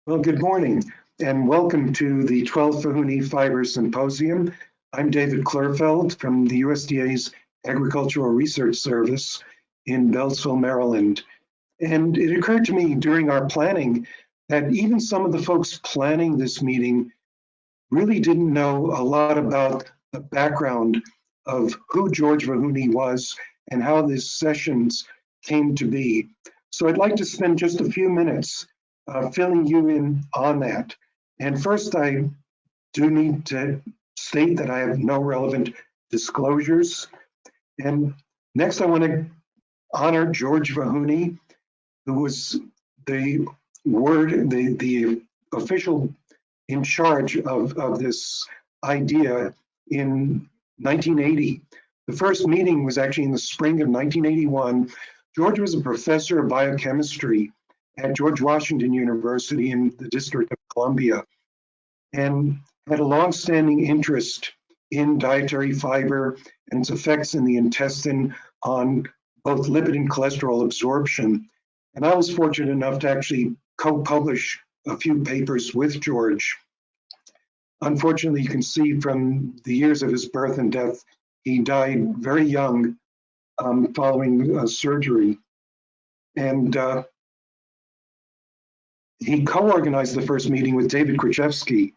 Well, good morning and welcome to the 12th Vahouny Fiber Symposium. I'm David Klurfeld from the USDA's Agricultural Research Service in Beltsville, Maryland. And it occurred to me during our planning that even some of the folks planning this meeting really didn't know a lot about the background of who George Vahouny was and how these sessions came to be. So I'd like to spend just a few minutes filling you in on that. And first, I do need to state that I have no relevant disclosures. And next, I want to honor George Vahouny, who was the official in charge of this idea in 1980. The first meeting was actually in the spring of 1981. George was a professor of biochemistry at George Washington University in the District of Columbia, and had a long-standing interest in dietary fiber and its effects in the intestine on both lipid and cholesterol absorption. And I was fortunate enough to actually co-publish a few papers with George. Unfortunately, you can see from the years of his birth and death, he died very young following surgery. And he co-organized the first meeting with David Krajewski,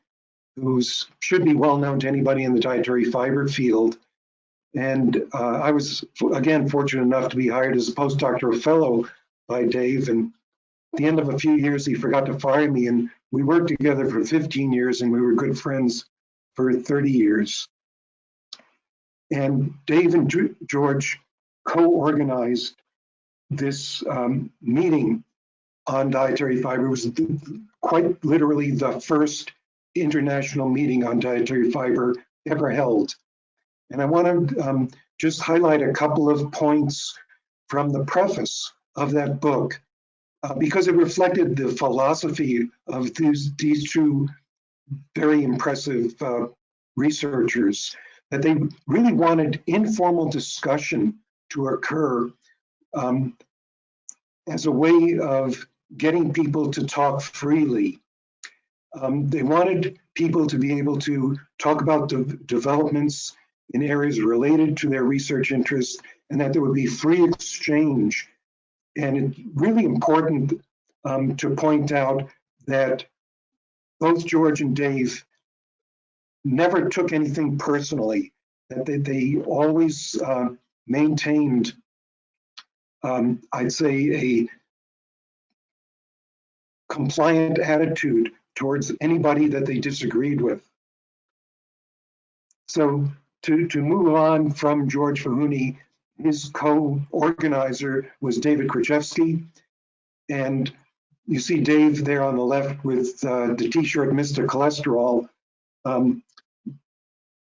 who should be well known to anybody in the dietary fiber field. And I was, again, fortunate enough to be hired as a postdoctoral fellow by Dave. And at the end of a few years, he forgot to fire me. And we worked together for 15 years, and we were good friends for 30 years. And Dave and George co-organized this meeting on dietary fiber. It was quite literally the first international meeting on dietary fiber ever held. And I want to just highlight a couple of points from the preface of that book, because it reflected the philosophy of these two very impressive researchers, that they really wanted informal discussion to occur as a way of getting people to talk freely. They wanted people to be able to talk about developments in areas related to their research interests, and that there would be free exchange. And it's really important to point out that both George and Dave never took anything personally, that they always maintained, I'd say, a compliant attitude towards anybody that they disagreed with. So to move on from George Vahouny, his co-organizer was David Krajewski. And you see Dave there on the left with the t-shirt Mr. Cholesterol.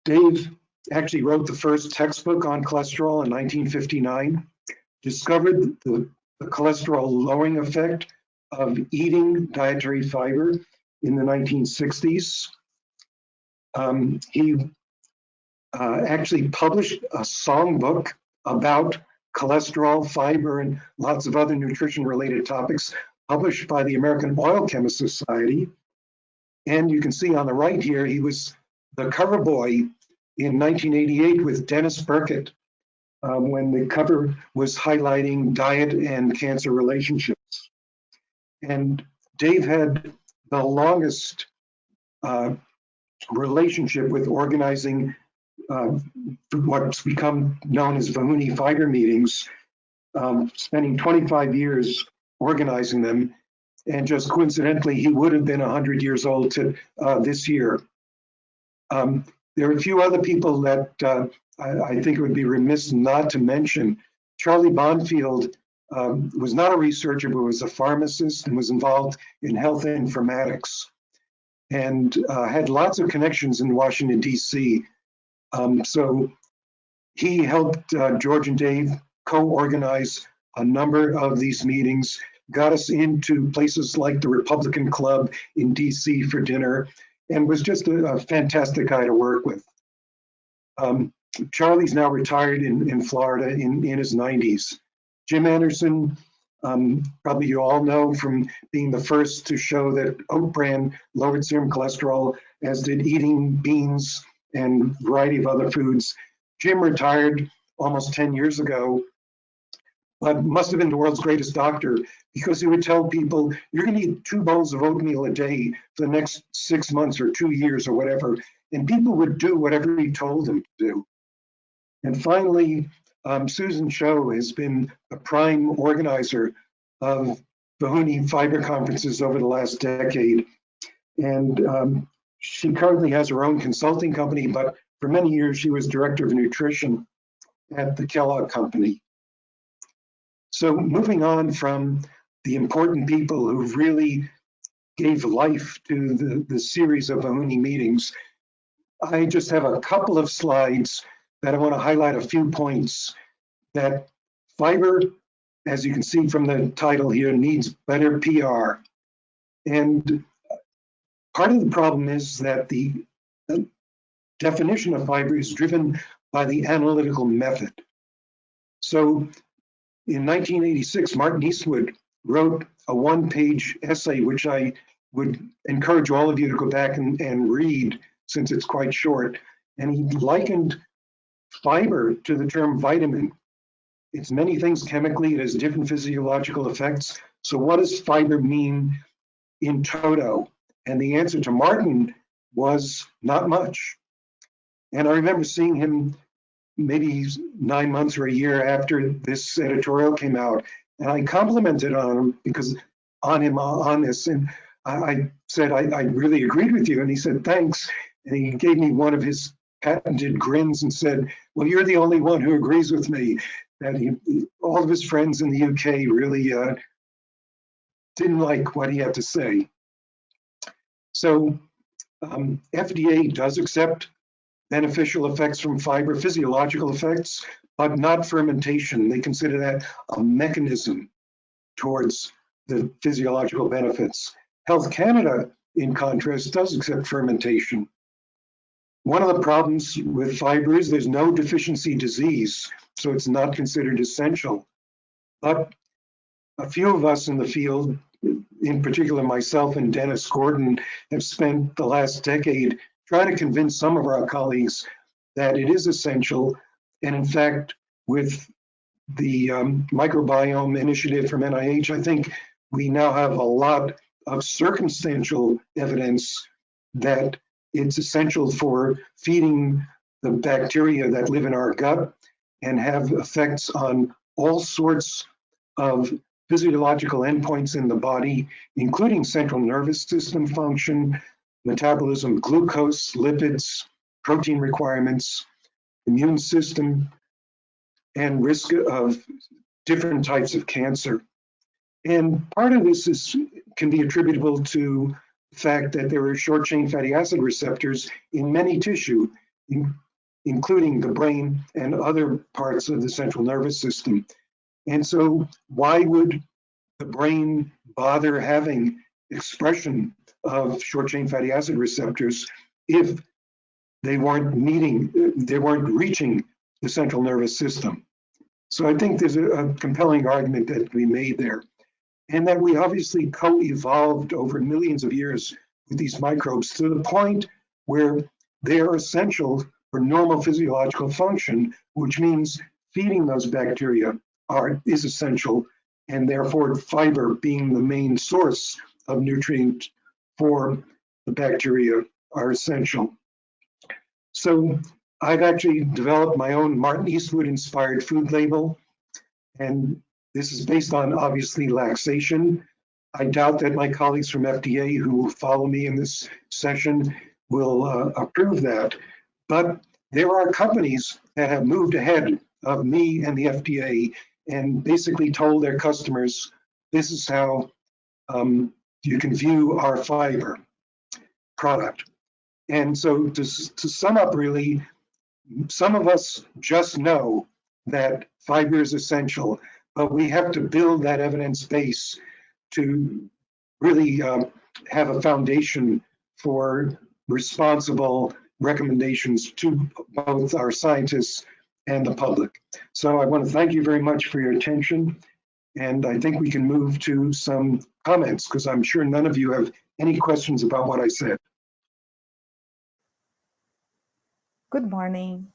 Dave actually wrote the first textbook on cholesterol in 1959, discovered the cholesterol lowering effect of eating dietary fiber in the 1960s. He actually published a songbook about cholesterol, fiber, and lots of other nutrition-related topics, published by the American Oil Chemists Society. And you can see on the right here, he was the cover boy in 1988 with Dennis Burkitt, when the cover was highlighting diet and cancer relationships. And Dave had the longest relationship with organizing what's become known as Vahouny fiber meetings, spending 25 years organizing them. And just coincidentally, he would have been 100 years old this year. There are a few other people that I think it would be remiss not to mention. Charlie Bonfield was not a researcher, but was a pharmacist and was involved in health informatics, and had lots of connections in Washington, D.C. So he helped George and Dave co-organize a number of these meetings, got us into places like the Republican Club in D.C. for dinner, and was just a fantastic guy to work with. Charlie's now retired in Florida in his 90s. Jim Anderson Probably you all know from being the first to show that oat bran lowered serum cholesterol, as did eating beans and a variety of other foods. Jim retired almost 10 years ago, but must have been the world's greatest doctor, because he would tell people, you're going to eat 2 bowls of oatmeal a day for the next 6 months or 2 years or whatever. And people would do whatever he told them to do. And finally, Susan Cho has been a prime organizer of Vahoony fiber conferences over the last decade. And she currently has her own consulting company, but for many years she was director of nutrition at the Kellogg Company. So moving on from the important people who really gave life to the series of Vahoony meetings, I just have a couple of slides that I want to highlight a few points. That fiber, as you can see from the title here, needs better PR. And part of the problem is that the definition of fiber is driven by the analytical method. So in 1986, Martin Eastwood wrote a 1-page essay, which I would encourage all of you to go back and read, since it's quite short. And he likened fiber to the term vitamin. It's many things chemically, it has different physiological effects. So what does fiber mean in toto? And the answer to Martin was not much. And I remember seeing him maybe 9 months or a year after this editorial came out, and I complimented on him on this, and I said, I really agreed with you. And he said, thanks. And he gave me one of his patented grins and said, well, you're the only one who agrees with me. That all of his friends in the UK really didn't like what he had to say. So FDA does accept beneficial effects from fiber, physiological effects, but not fermentation. They consider that a mechanism towards the physiological benefits. Health Canada, in contrast, does accept fermentation. One of the problems with fiber is there's no deficiency disease, so it's not considered essential. But a few of us in the field, in particular myself and Dennis Gordon, have spent the last decade trying to convince some of our colleagues that it is essential. And in fact, with the Microbiome initiative from NIH, I think we now have a lot of circumstantial evidence that it's essential for feeding the bacteria that live in our gut and have effects on all sorts of physiological endpoints in the body, including central nervous system function, metabolism, glucose, lipids, protein requirements, immune system, and risk of different types of cancer. And part of this can be attributable to the fact that there are short-chain fatty acid receptors in many tissue, including the brain and other parts of the central nervous system. And so why would the brain bother having expression of short-chain fatty acid receptors if they weren't reaching the central nervous system? So I think there's a compelling argument that we made there. And that we obviously co-evolved over millions of years with these microbes to the point where they are essential for normal physiological function, which means feeding those bacteria is essential, and therefore fiber being the main source of nutrient for the bacteria are essential. So I've actually developed my own Martin Eastwood inspired food label, and this is based on, obviously, laxation. I doubt that my colleagues from FDA who will follow me in this session will approve that. But there are companies that have moved ahead of me and the FDA and basically told their customers, this is how you can view our fiber product. And so to sum up, really, some of us just know that fiber is essential, but we have to build that evidence base to really have a foundation for responsible recommendations to both our scientists and the public. So I want to thank you very much for your attention. And I think we can move to some comments because I'm sure none of you have any questions about what I said. Good morning.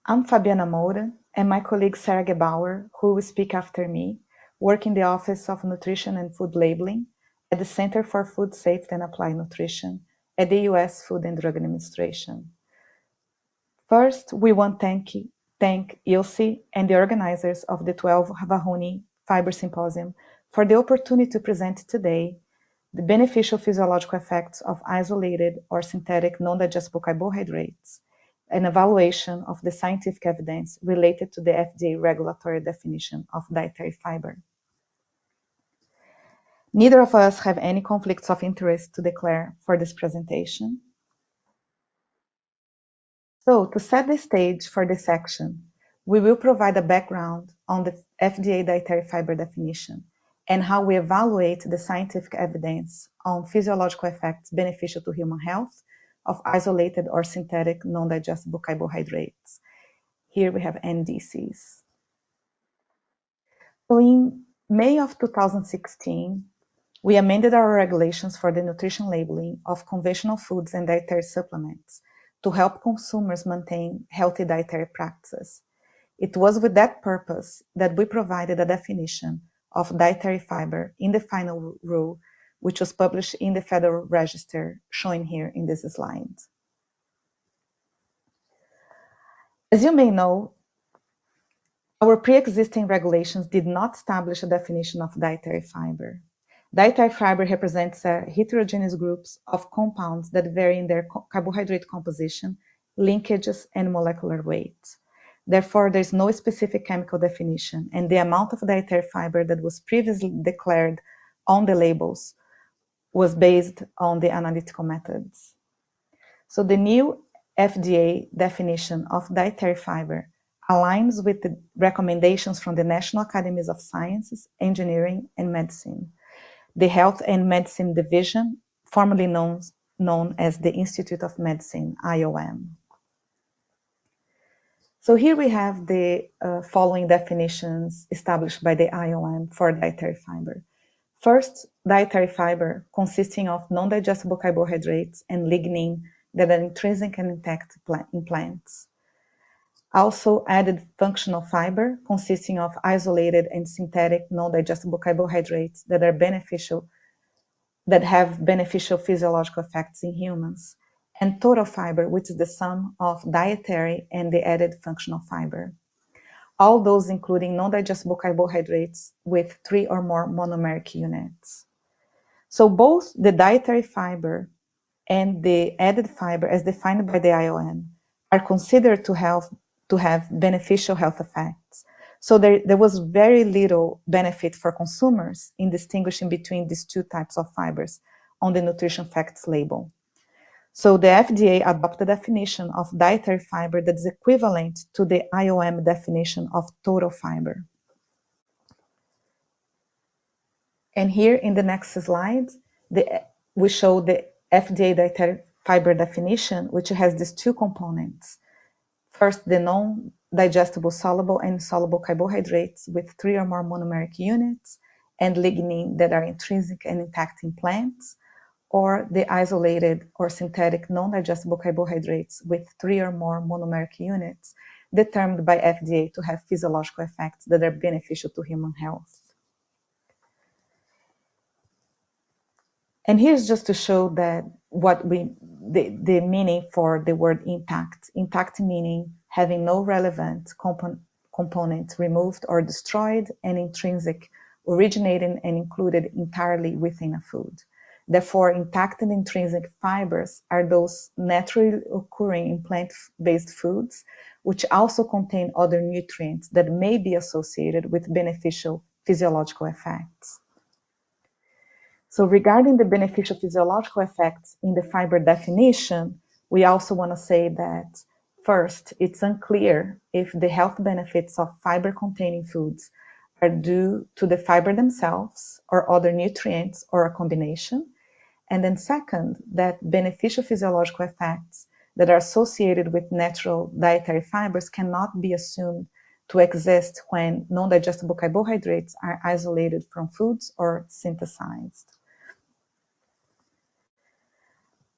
I'm Fabiana Moura, and my colleague Sarah Gebauer, who will speak after me, work in the Office of Nutrition and Food Labeling at the Center for Food Safety and Applied Nutrition at the U.S. Food and Drug Administration. First, we want to thank Ilse and the organizers of the 12th Vahouny Fiber Symposium for the opportunity to present today the beneficial physiological effects of isolated or synthetic non-digestible carbohydrates, an evaluation of the scientific evidence related to the FDA regulatory definition of dietary fiber. Neither of us have any conflicts of interest to declare for this presentation. So, to set the stage for this section, we will provide a background on the FDA dietary fiber definition and how we evaluate the scientific evidence on physiological effects beneficial to human health of isolated or synthetic non-digestible carbohydrates. Here we have NDCs. So in May of 2016, we amended our regulations for the nutrition labeling of conventional foods and dietary supplements to help consumers maintain healthy dietary practices. It was with that purpose that we provided a definition of dietary fiber in the final rule, which was published in the Federal Register, shown here in this slide. As you may know, our pre-existing regulations did not establish a definition of dietary fiber. Dietary fiber represents a heterogeneous groups of compounds that vary in their carbohydrate composition, linkages, and molecular weight. Therefore, there is no specific chemical definition, and the amount of dietary fiber that was previously declared on the labels was based on the analytical methods. So the new FDA definition of dietary fiber aligns with the recommendations from the National Academies of Sciences, Engineering, and Medicine, the Health and Medicine Division, formerly known as the Institute of Medicine, IOM. So here we have the following definitions established by the IOM for dietary fiber. First, dietary fiber consisting of non-digestible carbohydrates and lignin that are intrinsic and intact in plants. Also, added functional fiber consisting of isolated and synthetic non-digestible carbohydrates that are beneficial, that have beneficial physiological effects in humans, and total fiber, which is the sum of dietary and the added functional fiber. All those including non-digestible carbohydrates with 3 or more monomeric units. So both the dietary fiber and the added fiber, as defined by the IOM, are considered to have beneficial health effects. So there was very little benefit for consumers in distinguishing between these two types of fibers on the nutrition facts label. So the FDA adopted a definition of dietary fiber that is equivalent to the IOM definition of total fiber. And here in the next slide, we show the FDA dietary fiber definition, which has these two components. First, the non-digestible soluble and insoluble carbohydrates with 3 or more monomeric units, and lignin that are intrinsic and intact in plants, or the isolated or synthetic non-digestible carbohydrates with 3 or more monomeric units, determined by FDA to have physiological effects that are beneficial to human health. And here's just to show that the meaning for the word intact. Intact meaning having no relevant component removed or destroyed, and intrinsic, originating and included entirely within a food. Therefore, intact and intrinsic fibers are those naturally occurring in plant-based foods, which also contain other nutrients that may be associated with beneficial physiological effects. So regarding the beneficial physiological effects in the fiber definition, we also want to say that first, it's unclear if the health benefits of fiber-containing foods are due to the fiber themselves or other nutrients or a combination. And then second, that beneficial physiological effects that are associated with natural dietary fibers cannot be assumed to exist when non-digestible carbohydrates are isolated from foods or synthesized.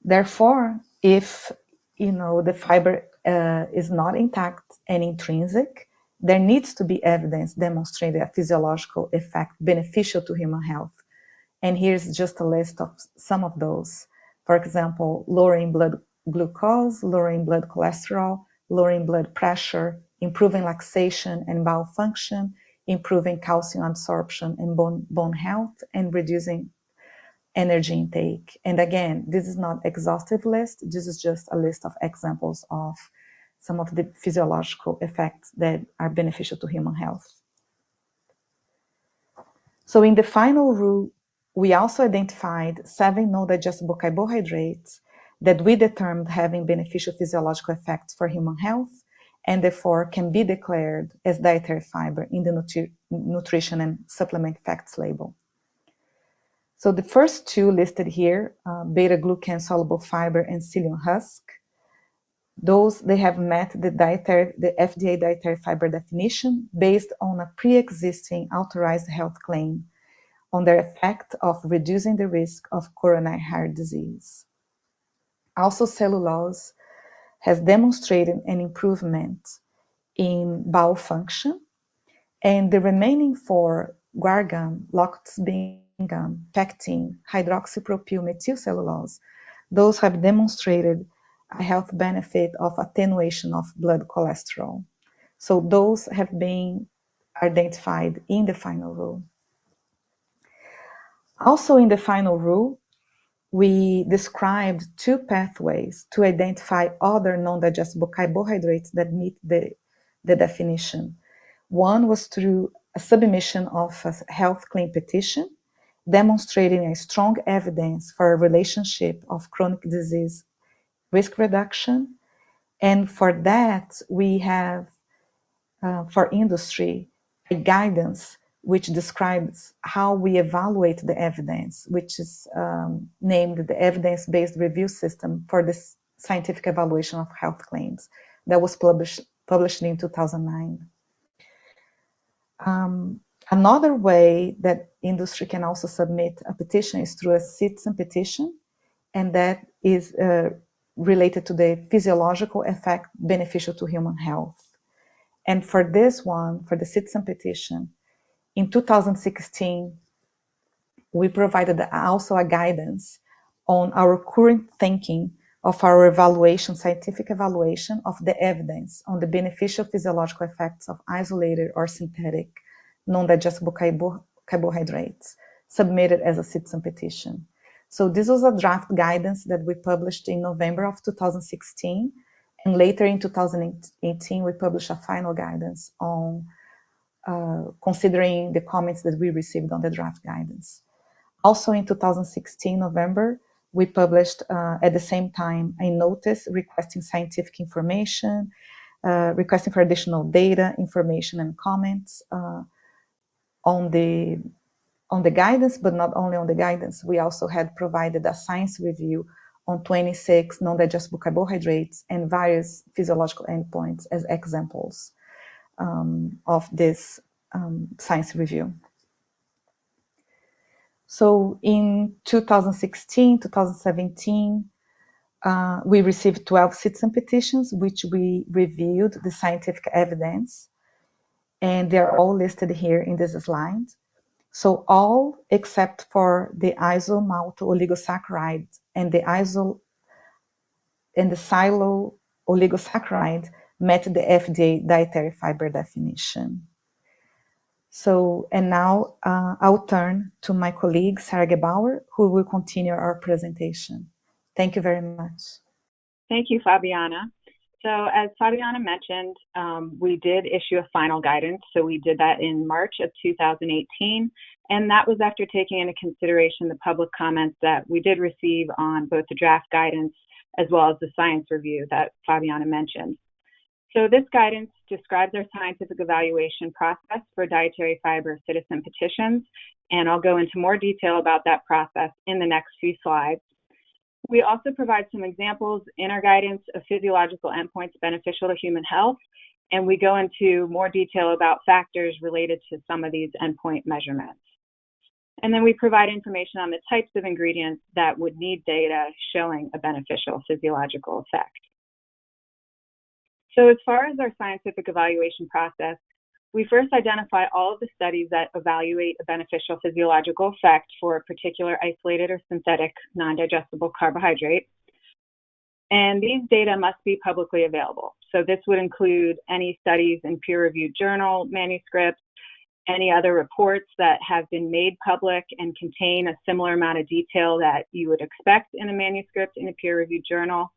Therefore, if the fiber is not intact and intrinsic, there needs to be evidence demonstrating a physiological effect beneficial to human health. And here's just a list of some of those. For example, lowering blood glucose, lowering blood cholesterol, lowering blood pressure, improving laxation and bowel function, improving calcium absorption and bone health, and reducing energy intake. And again, this is not exhaustive list. This is just a list of examples of some of the physiological effects that are beneficial to human health. So in the final rule, we also identified 7 non-digestible carbohydrates that we determined having beneficial physiological effects for human health, and therefore can be declared as dietary fiber in the nutrition and supplement facts label. So the first 2 listed here, beta-glucan soluble fiber and psyllium husk, those they have met the FDA dietary fiber definition based on a pre-existing authorized health claim on their effect of reducing the risk of coronary heart disease. Also, cellulose has demonstrated an improvement in bowel function, and the remaining 4, guar gum, lactose gum, pectin, hydroxypropyl methylcellulose, those have demonstrated a health benefit of attenuation of blood cholesterol. So those have been identified in the final rule. Also in the final rule, we described 2 pathways to identify other non-digestible carbohydrates that meet the definition. One was through a submission of a health claim petition demonstrating a strong evidence for a relationship of chronic disease risk reduction. And for that, we have, for industry, a guidance which describes how we evaluate the evidence, which is named the Evidence-Based Review System for the Scientific Evaluation of Health Claims, that was published in 2009. Another way that industry can also submit a petition is through a citizen petition, and that is related to the physiological effect beneficial to human health. And for this one, for the citizen petition, in 2016, we provided also a guidance on our current thinking of our evaluation, scientific evaluation of the evidence on the beneficial physiological effects of isolated or synthetic non-digestible carbohydrates submitted as a citizen petition. So this was a draft guidance that we published in November of 2016, and later in 2018, we published a final guidance on considering the comments that we received on the draft guidance. Also in 2016, November, we published at the same time a notice requesting scientific information, requesting for additional data, information, and comments on the guidance, but not only on the guidance. We also had provided a science review on 26 non-digestible carbohydrates and various physiological endpoints as examples of this science review. So in 2016, 2017, we received 12 citizen petitions, which we reviewed the scientific evidence, and they're all listed here in this slide. So all except for the isomalto-oligosaccharide and the silo-oligosaccharide met the FDA dietary fiber definition. So, and now I'll turn to my colleague, Sarah Gebauer, who will continue our presentation. Thank you very much. Thank you, Fabiana. So as Fabiana mentioned, we did issue a final guidance. So we did that in March of 2018. And that was after taking into consideration the public comments that we did receive on both the draft guidance as well as the science review that Fabiana mentioned. So this guidance describes our scientific evaluation process for dietary fiber citizen petitions, and I'll go into more detail about that process in the next few slides. We also provide some examples in our guidance of physiological endpoints beneficial to human health, And we go into more detail about factors related to some of these endpoint measurements. And then we provide information on the types of ingredients that would need data showing a beneficial physiological effect. So as far as our scientific evaluation process, we first identify all of the studies that evaluate a beneficial physiological effect for a particular isolated or synthetic non-digestible carbohydrate. And these data must be publicly available. So this would include any studies in peer-reviewed journal manuscripts, any other reports that have been made public and contain a similar amount of detail that you would expect in a manuscript in a peer-reviewed journal.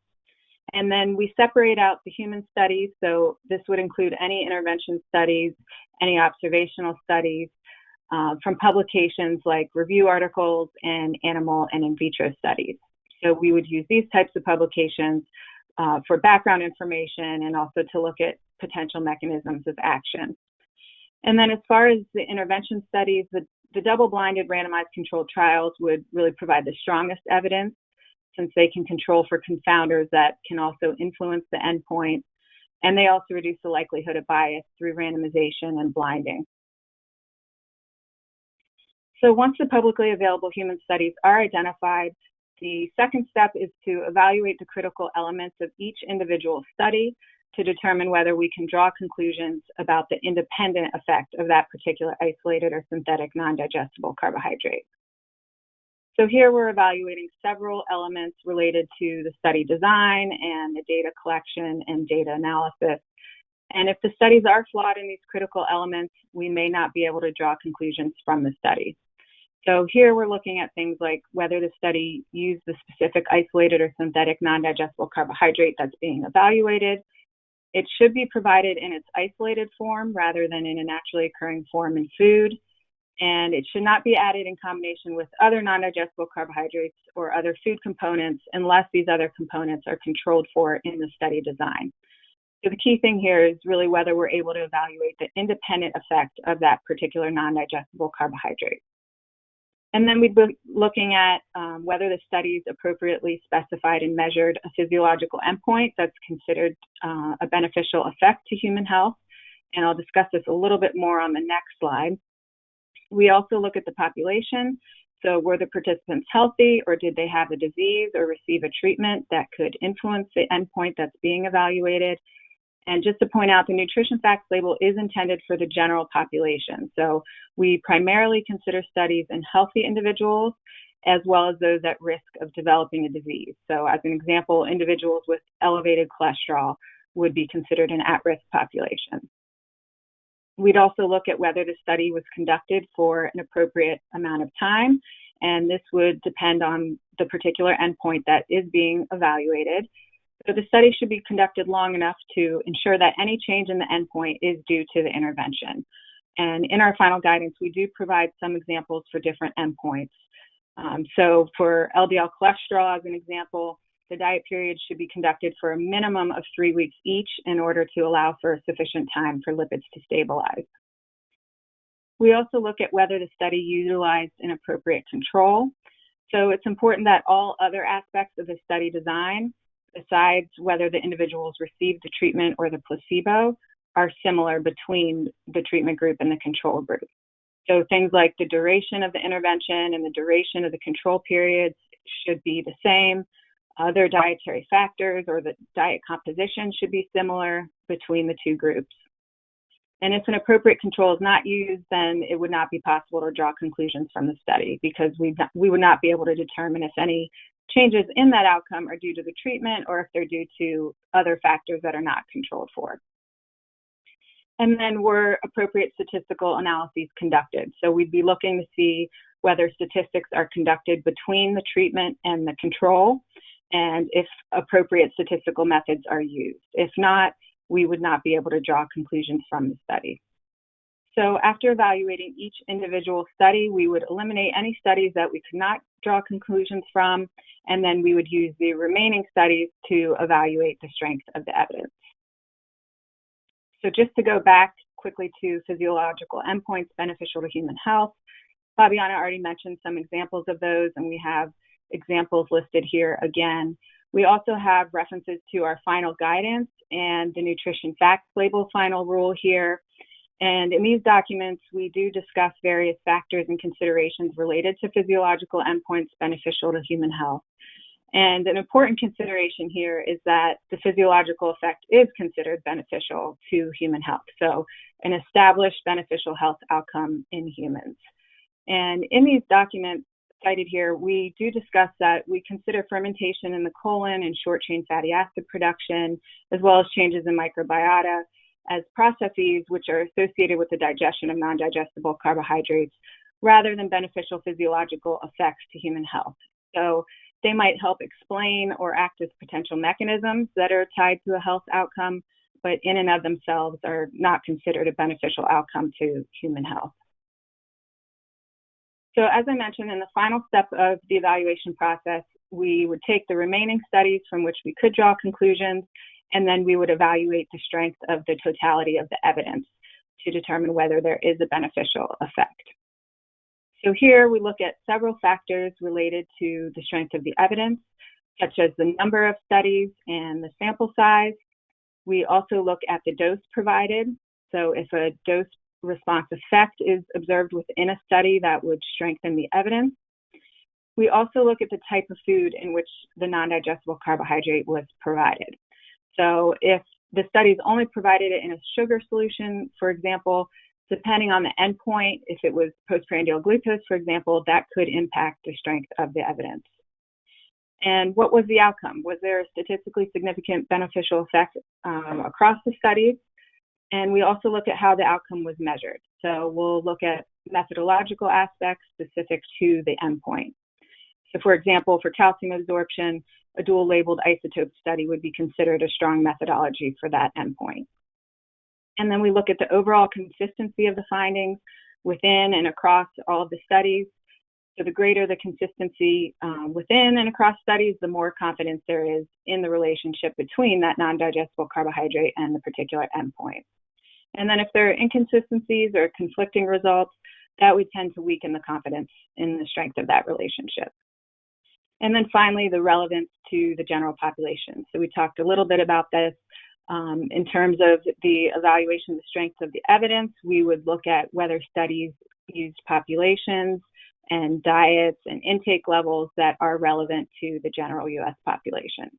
And then we separate out the human studies. So this would include any intervention studies, any observational studies from publications like review articles and animal and in vitro studies. So we would use these types of publications for background information and also to look at potential mechanisms of action. And then as far as the intervention studies, the double-blinded randomized controlled trials would really provide the strongest evidence, since they can control for confounders that can also influence the endpoint, and they also reduce the likelihood of bias through randomization and blinding. So once the publicly available human studies are identified, the second step is to evaluate the critical elements of each individual study to determine whether we can draw conclusions about the independent effect of that particular isolated or synthetic non-digestible carbohydrate. So here we're evaluating several elements related to the study design and the data collection and data analysis. And if the studies are flawed in these critical elements, we may not be able to draw conclusions from the study. So here we're looking at things like whether the study used the specific isolated or synthetic non-digestible carbohydrate that's being evaluated. It should be provided in its isolated form rather than in a naturally occurring form in food. And it should not be added in combination with other non-digestible carbohydrates or other food components unless these other components are controlled for in the study design. So the key thing here is really whether we're able to evaluate the independent effect of that particular non-digestible carbohydrate. And then we'd be looking at whether the studies appropriately specified and measured a physiological endpoint that's considered a beneficial effect to human health. And I'll discuss this a little bit more on the next slide. We also look at the population. So were the participants healthy, or did they have a disease or receive a treatment that could influence the endpoint that's being evaluated? And just to point out, the nutrition facts label is intended for the general population. So we primarily consider studies in healthy individuals as well as those at risk of developing a disease. So as an example, individuals with elevated cholesterol would be considered an at-risk population. We'd also look at whether the study was conducted for an appropriate amount of time, and this would depend on the particular endpoint that is being evaluated. So the study should be conducted long enough to ensure that any change in the endpoint is due to the intervention. And in our final guidance, we do provide some examples for different endpoints. So for LDL cholesterol, as an example, the diet period should be conducted for a minimum of 3 weeks each in order to allow for sufficient time for lipids to stabilize. We also look at whether the study utilized an appropriate control. So it's important that all other aspects of the study design, besides whether the individuals received the treatment or the placebo, are similar between the treatment group and the control group. So things like the duration of the intervention and the duration of the control periods should be the same. Other dietary factors or the diet composition should be similar between the two groups. And if an appropriate control is not used, then it would not be possible to draw conclusions from the study because we would not be able to determine if any changes in that outcome are due to the treatment or if they're due to other factors that are not controlled for. And then were appropriate statistical analyses conducted. So we'd be looking to see whether statistics are conducted between the treatment and the control, and if appropriate statistical methods are used. If not, we would not be able to draw conclusions from the study. So after evaluating each individual study, we would eliminate any studies that we could not draw conclusions from, and then we would use the remaining studies to evaluate the strength of the evidence. So just to go back quickly to physiological endpoints beneficial to human health, Fabiana already mentioned some examples of those, and we have examples listed here again. We also have references to our final guidance and the nutrition facts label final rule here. And in these documents, we do discuss various factors and considerations related to physiological endpoints beneficial to human health. And an important consideration here is that the physiological effect is considered beneficial to human health. So an established beneficial health outcome in humans. And in these documents cited here, we do discuss that we consider fermentation in the colon and short chain fatty acid production, as well as changes in microbiota as processes which are associated with the digestion of non-digestible carbohydrates rather than beneficial physiological effects to human health. So they might help explain or act as potential mechanisms that are tied to a health outcome, but in and of themselves are not considered a beneficial outcome to human health. So as I mentioned, in the final step of the evaluation process, we would take the remaining studies from which we could draw conclusions, and then we would evaluate the strength of the totality of the evidence to determine whether there is a beneficial effect. So here we look at several factors related to the strength of the evidence, such as the number of studies and the sample size. We also look at the dose provided. So if a dose response effect is observed within a study, that would strengthen the evidence. We also look at the type of food in which the non-digestible carbohydrate was provided. So if the studies only provided it in a sugar solution, for example, depending on the endpoint, if it was postprandial glucose, for example, that could impact the strength of the evidence. And what was the outcome? Was there a statistically significant beneficial effect across the studies? And we also look at how the outcome was measured. So we'll look at methodological aspects specific to the endpoint. So for example, for calcium absorption, a dual labeled isotope study would be considered a strong methodology for that endpoint. And then we look at the overall consistency of the findings within and across all of the studies. So the greater the consistency within and across studies, the more confidence there is in the relationship between that non-digestible carbohydrate and the particular endpoint. And then if there are inconsistencies or conflicting results, that would tend to weaken the confidence in the strength of that relationship. And then finally, the relevance to the general population. So we talked a little bit about this. In terms of the evaluation of the strength of the evidence, we would look at whether studies used populations and diets and intake levels that are relevant to the general U.S. population.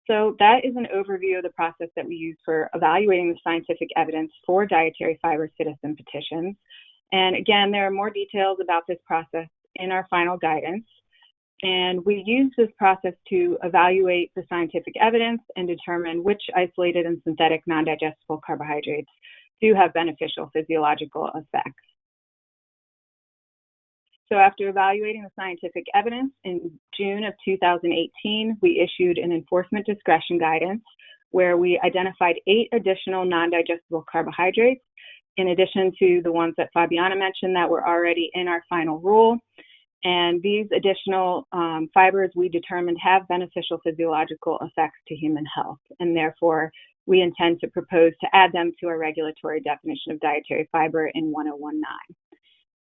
So that is an overview of the process that we use for evaluating the scientific evidence for dietary fiber citizen petitions. And again, there are more details about this process in our final guidance. And we use this process to evaluate the scientific evidence and determine which isolated and synthetic non-digestible carbohydrates do have beneficial physiological effects. So after evaluating the scientific evidence in June of 2018, we issued an enforcement discretion guidance where we identified 8 additional non-digestible carbohydrates, in addition to the ones that Fabiana mentioned that were already in our final rule. And these additional fibers we determined have beneficial physiological effects to human health, and therefore we intend to propose to add them to our regulatory definition of dietary fiber in 1019.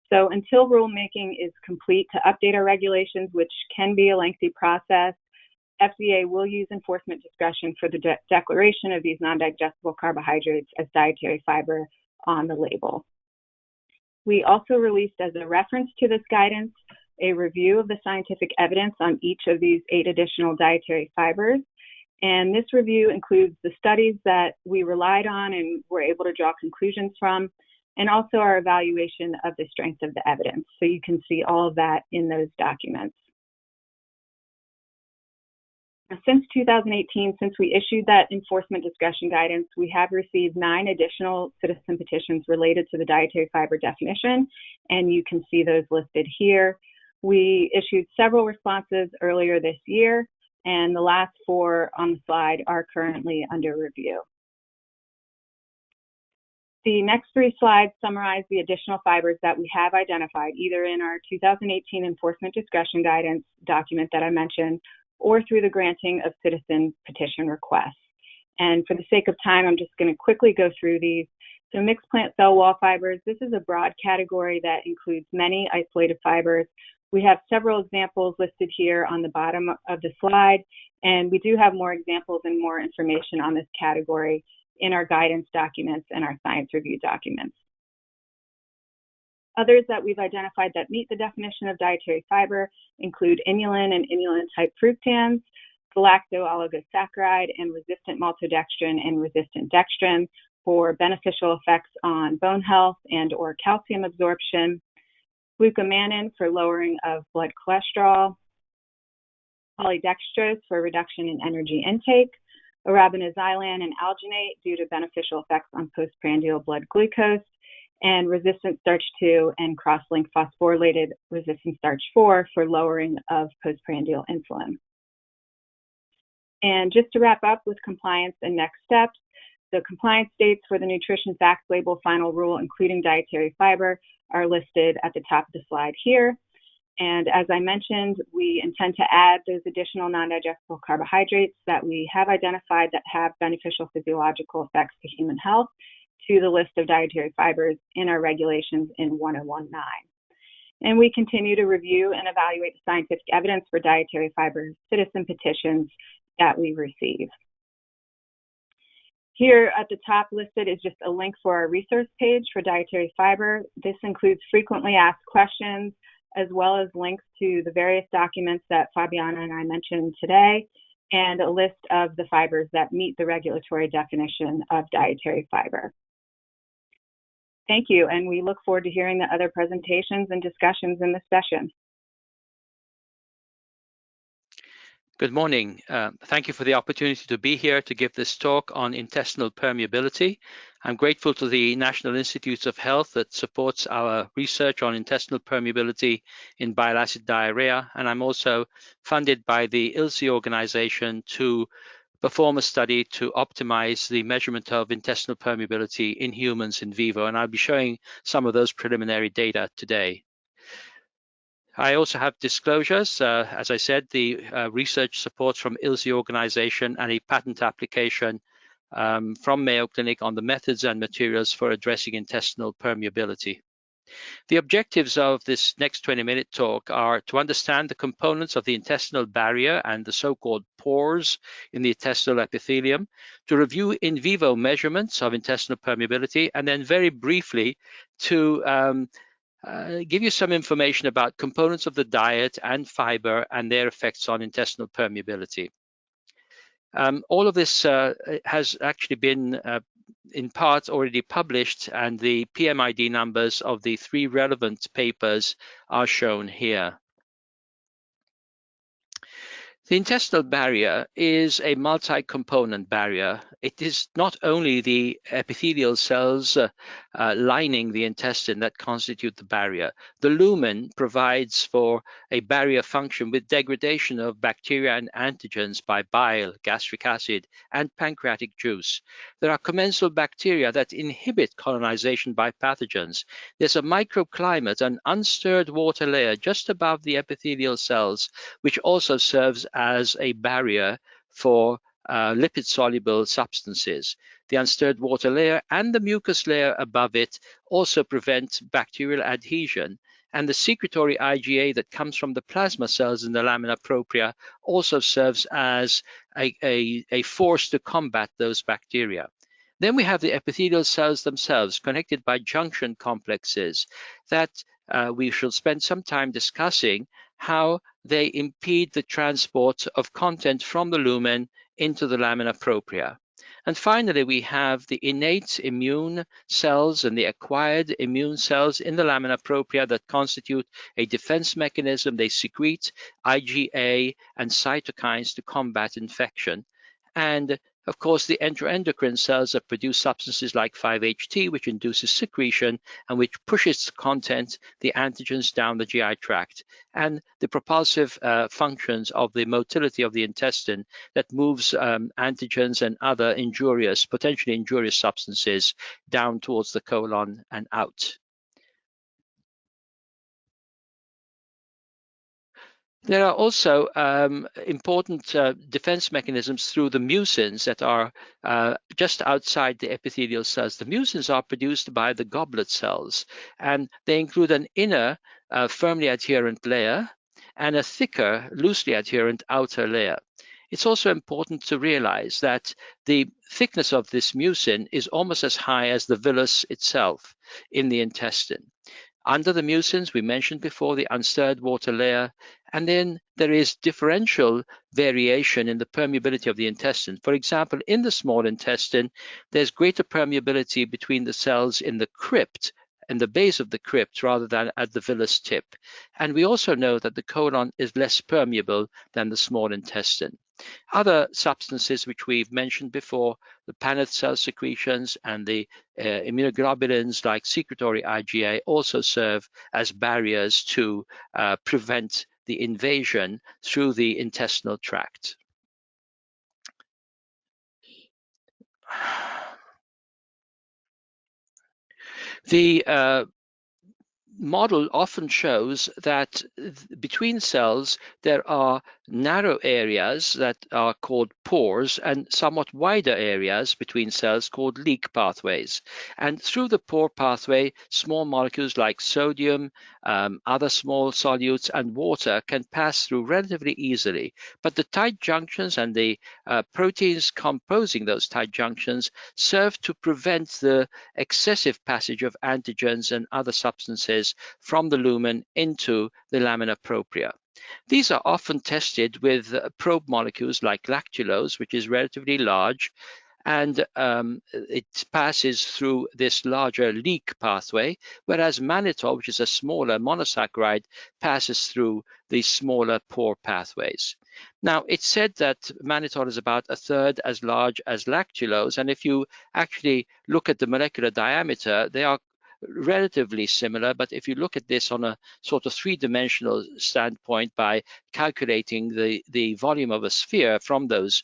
So until rulemaking is complete to update our regulations, which can be a lengthy process, FDA will use enforcement discretion for the declaration of these non-digestible carbohydrates as dietary fiber on the label. We also released as a reference to this guidance a review of the scientific evidence on each of these 8 additional dietary fibers. And this review includes the studies that we relied on and were able to draw conclusions from, and also our evaluation of the strength of the evidence. So you can see all of that in those documents. Since 2018, since we issued that enforcement discretion guidance, we have received 9 additional citizen petitions related to the dietary fiber definition, and you can see those listed here. We issued several responses earlier this year, and the last 4 on the slide are currently under review. The next 3 slides summarize the additional fibers that we have identified, either in our 2018 enforcement discretion guidance document that I mentioned, or through the granting of citizen petition requests. And for the sake of time, I'm just going to quickly go through these. So mixed plant cell wall fibers, this is a broad category that includes many isolated fibers We have several examples listed here on the bottom of the slide, and we do have more examples and more information on this category in our guidance documents and our science review documents. Others that we've identified that meet the definition of dietary fiber include inulin and inulin-type fructans, galactooligosaccharides, and resistant maltodextrin and resistant dextrin for beneficial effects on bone health and or calcium absorption, glucomannan for lowering of blood cholesterol, polydextrose for reduction in energy intake, arabinoxylan and alginate due to beneficial effects on postprandial blood glucose, and resistant starch 2 and cross-linked phosphorylated resistant starch 4 for lowering of postprandial insulin. And just to wrap up with compliance and next steps, the compliance dates for the nutrition facts label final rule, including dietary fiber, are listed at the top of the slide here. And as I mentioned, we intend to add those additional non-digestible carbohydrates that we have identified that have beneficial physiological effects to human health to the list of dietary fibers in our regulations in 1019. And we continue to review and evaluate the scientific evidence for dietary fiber citizen petitions that we receive. Here at the top listed is just a link for our resource page for dietary fiber. This includes frequently asked questions, as well as links to the various documents that Fabiana and I mentioned today, and a list of the fibers that meet the regulatory definition of dietary fiber. Thank you, and we look forward to hearing the other presentations and discussions in this session. Good morning. Thank you for the opportunity to be here to give this talk on intestinal permeability. I'm grateful to the National Institutes of Health that supports our research on intestinal permeability in bile acid diarrhea, and I'm also funded by the ILSI organization to perform a study to optimize the measurement of intestinal permeability in humans in vivo, and I'll be showing some of those preliminary data today. I also have disclosures. As I said, the research supports from ILSI organization and a patent application from Mayo Clinic on the methods and materials for addressing intestinal permeability. The objectives of this next 20-minute talk are to understand the components of the intestinal barrier and the so-called pores in the intestinal epithelium, to review in vivo measurements of intestinal permeability, and then very briefly to give you some information about components of the diet and fiber and their effects on intestinal permeability. All of this has actually been in part already published, and the PMID numbers of the 3 relevant papers are shown here. The intestinal barrier is a multi-component barrier. It is not only the epithelial cells lining the intestine that constitute the barrier. The lumen provides for a barrier function with degradation of bacteria and antigens by bile, gastric acid, and pancreatic juice. There are commensal bacteria that inhibit colonization by pathogens. There's a microclimate, an unstirred water layer just above the epithelial cells, which also serves as a barrier for lipid-soluble substances. The unstirred water layer and the mucus layer above it also prevent bacterial adhesion. And the secretory IgA that comes from the plasma cells in the lamina propria also serves as a force to combat those bacteria. Then we have the epithelial cells themselves, connected by junction complexes that we shall spend some time discussing how they impede the transport of content from the lumen into the lamina propria. And finally, we have the innate immune cells and the acquired immune cells in the lamina propria that constitute a defense mechanism. They secrete IgA and cytokines to combat infection. And of course, the enteroendocrine cells that produce substances like 5-HT, which induces secretion and which pushes content, the antigens, down the GI tract, and the propulsive functions of the motility of the intestine that moves antigens and other injurious, potentially injurious substances down towards the colon and out. There are also important defense mechanisms through the mucins that are just outside the epithelial cells. The mucins are produced by the goblet cells, and they include an inner firmly adherent layer and a thicker, loosely adherent outer layer. It's also important to realize that the thickness of this mucin is almost as high as the villus itself in the intestine. Under the mucins, we mentioned before the unstirred water layer, and then there is differential variation in the permeability of the intestine. For example, in the small intestine, there's greater permeability between the cells in the crypt and the base of the crypt rather than at the villus tip. And we also know that the colon is less permeable than the small intestine. Other substances which we've mentioned before, the Paneth cell secretions and the immunoglobulins like secretory IgA also serve as barriers to prevent the invasion through the intestinal tract. The model often shows that between cells there are narrow areas that are called pores and somewhat wider areas between cells called leak pathways. And through the pore pathway, small molecules like sodium, other small solutes, and water can pass through relatively easily. But the tight junctions and the proteins composing those tight junctions serve to prevent the excessive passage of antigens and other substances from the lumen into the lamina propria. These are often tested with probe molecules like lactulose, which is relatively large, and it passes through this larger leak pathway, whereas mannitol, which is a smaller monosaccharide, passes through the smaller pore pathways. Now, it's said that mannitol is about a third as large as lactulose, and if you actually look at the molecular diameter, they are relatively similar, but if you look at this on a sort of three-dimensional standpoint by calculating the volume of a sphere from those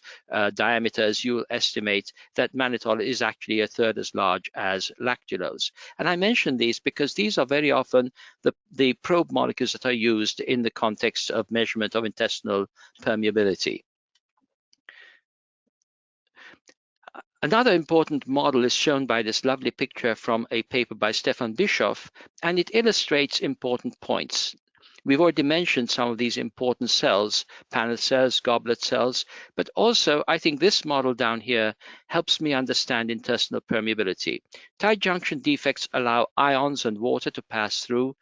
diameters, you'll estimate that mannitol is actually a third as large as lactulose. And I mention these because these are very often the probe molecules that are used in the context of measurement of intestinal permeability. Another important model is shown by this lovely picture from a paper by Stefan Bischoff, and it illustrates important points. We've already mentioned some of these important cells, Paneth cells, goblet cells, but also I think this model down here helps me understand intestinal permeability. Tight junction defects allow ions and water to pass through.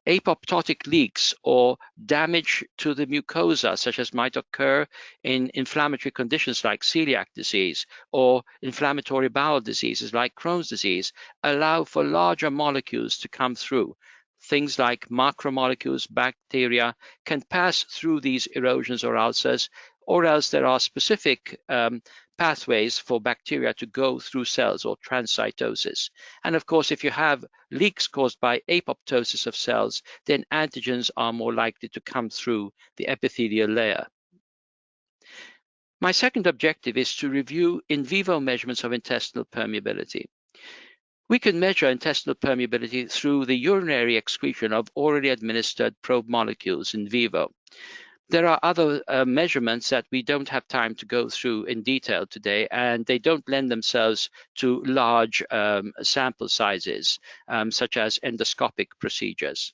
Apoptotic leaks or damage to the mucosa, such as might occur in inflammatory conditions like celiac disease or inflammatory bowel diseases like Crohn's disease, allow for larger molecules to come through. Things like macromolecules, bacteria can pass through these erosions or ulcers, or else there are specific pathways for bacteria to go through cells or transcytosis. And of course, if you have leaks caused by apoptosis of cells, then antigens are more likely to come through the epithelial layer. My second objective is to review in vivo measurements of intestinal permeability. We can measure intestinal permeability through the urinary excretion of orally administered probe molecules in vivo. There are other measurements that we don't have time to go through in detail today, and they don't lend themselves to large sample sizes, such as endoscopic procedures.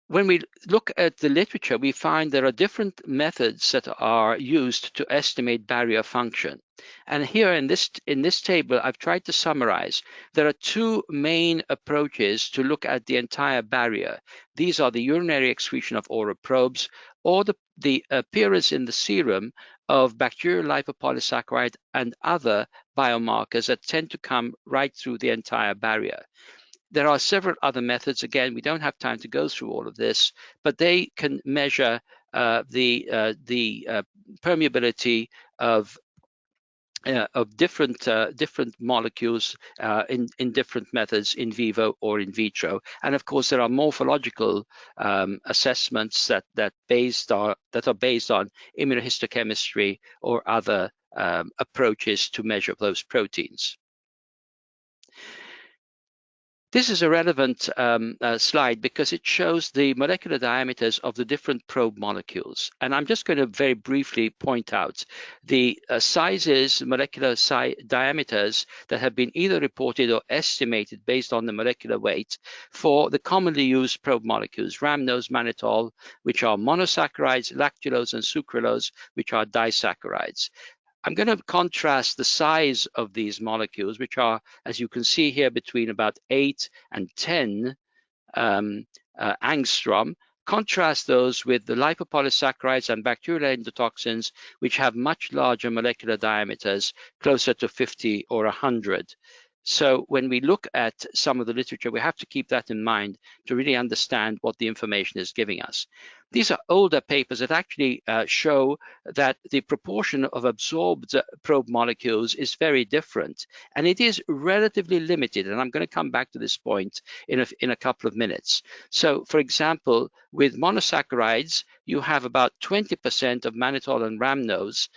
When we look at the literature, we find there are different methods that are used to estimate barrier function. And here in this table, I've tried to summarize. There are two main approaches to look at the entire barrier. These are the urinary excretion of oral probes or the appearance in the serum of bacterial lipopolysaccharide and other biomarkers that tend to come right through the entire barrier. There are several other methods. Again, we don't have time to go through all of this, but they can measure the permeability of different molecules in different methods in vivo or in vitro. And of course, there are morphological assessments that are based on immunohistochemistry or other approaches to measure those proteins. This is a relevant slide because it shows the molecular diameters of the different probe molecules. And I'm just going to very briefly point out the sizes, molecular diameters that have been either reported or estimated based on the molecular weight for the commonly used probe molecules, rhamnose, mannitol, which are monosaccharides, lactulose, and sucralose, which are disaccharides. I'm going to contrast the size of these molecules, which are, as you can see here, between about 8 and 10 angstrom. Contrast those with the lipopolysaccharides and bacterial endotoxins, which have much larger molecular diameters, closer to 50 or 100. So when we look at some of the literature, we have to keep that in mind to really understand what the information is giving us. These are older papers that actually show that the proportion of absorbed probe molecules is very different, and it is relatively limited. And I'm going to come back to this point in a couple of minutes. So, for example, with monosaccharides, you have about 20% of mannitol and rhamnose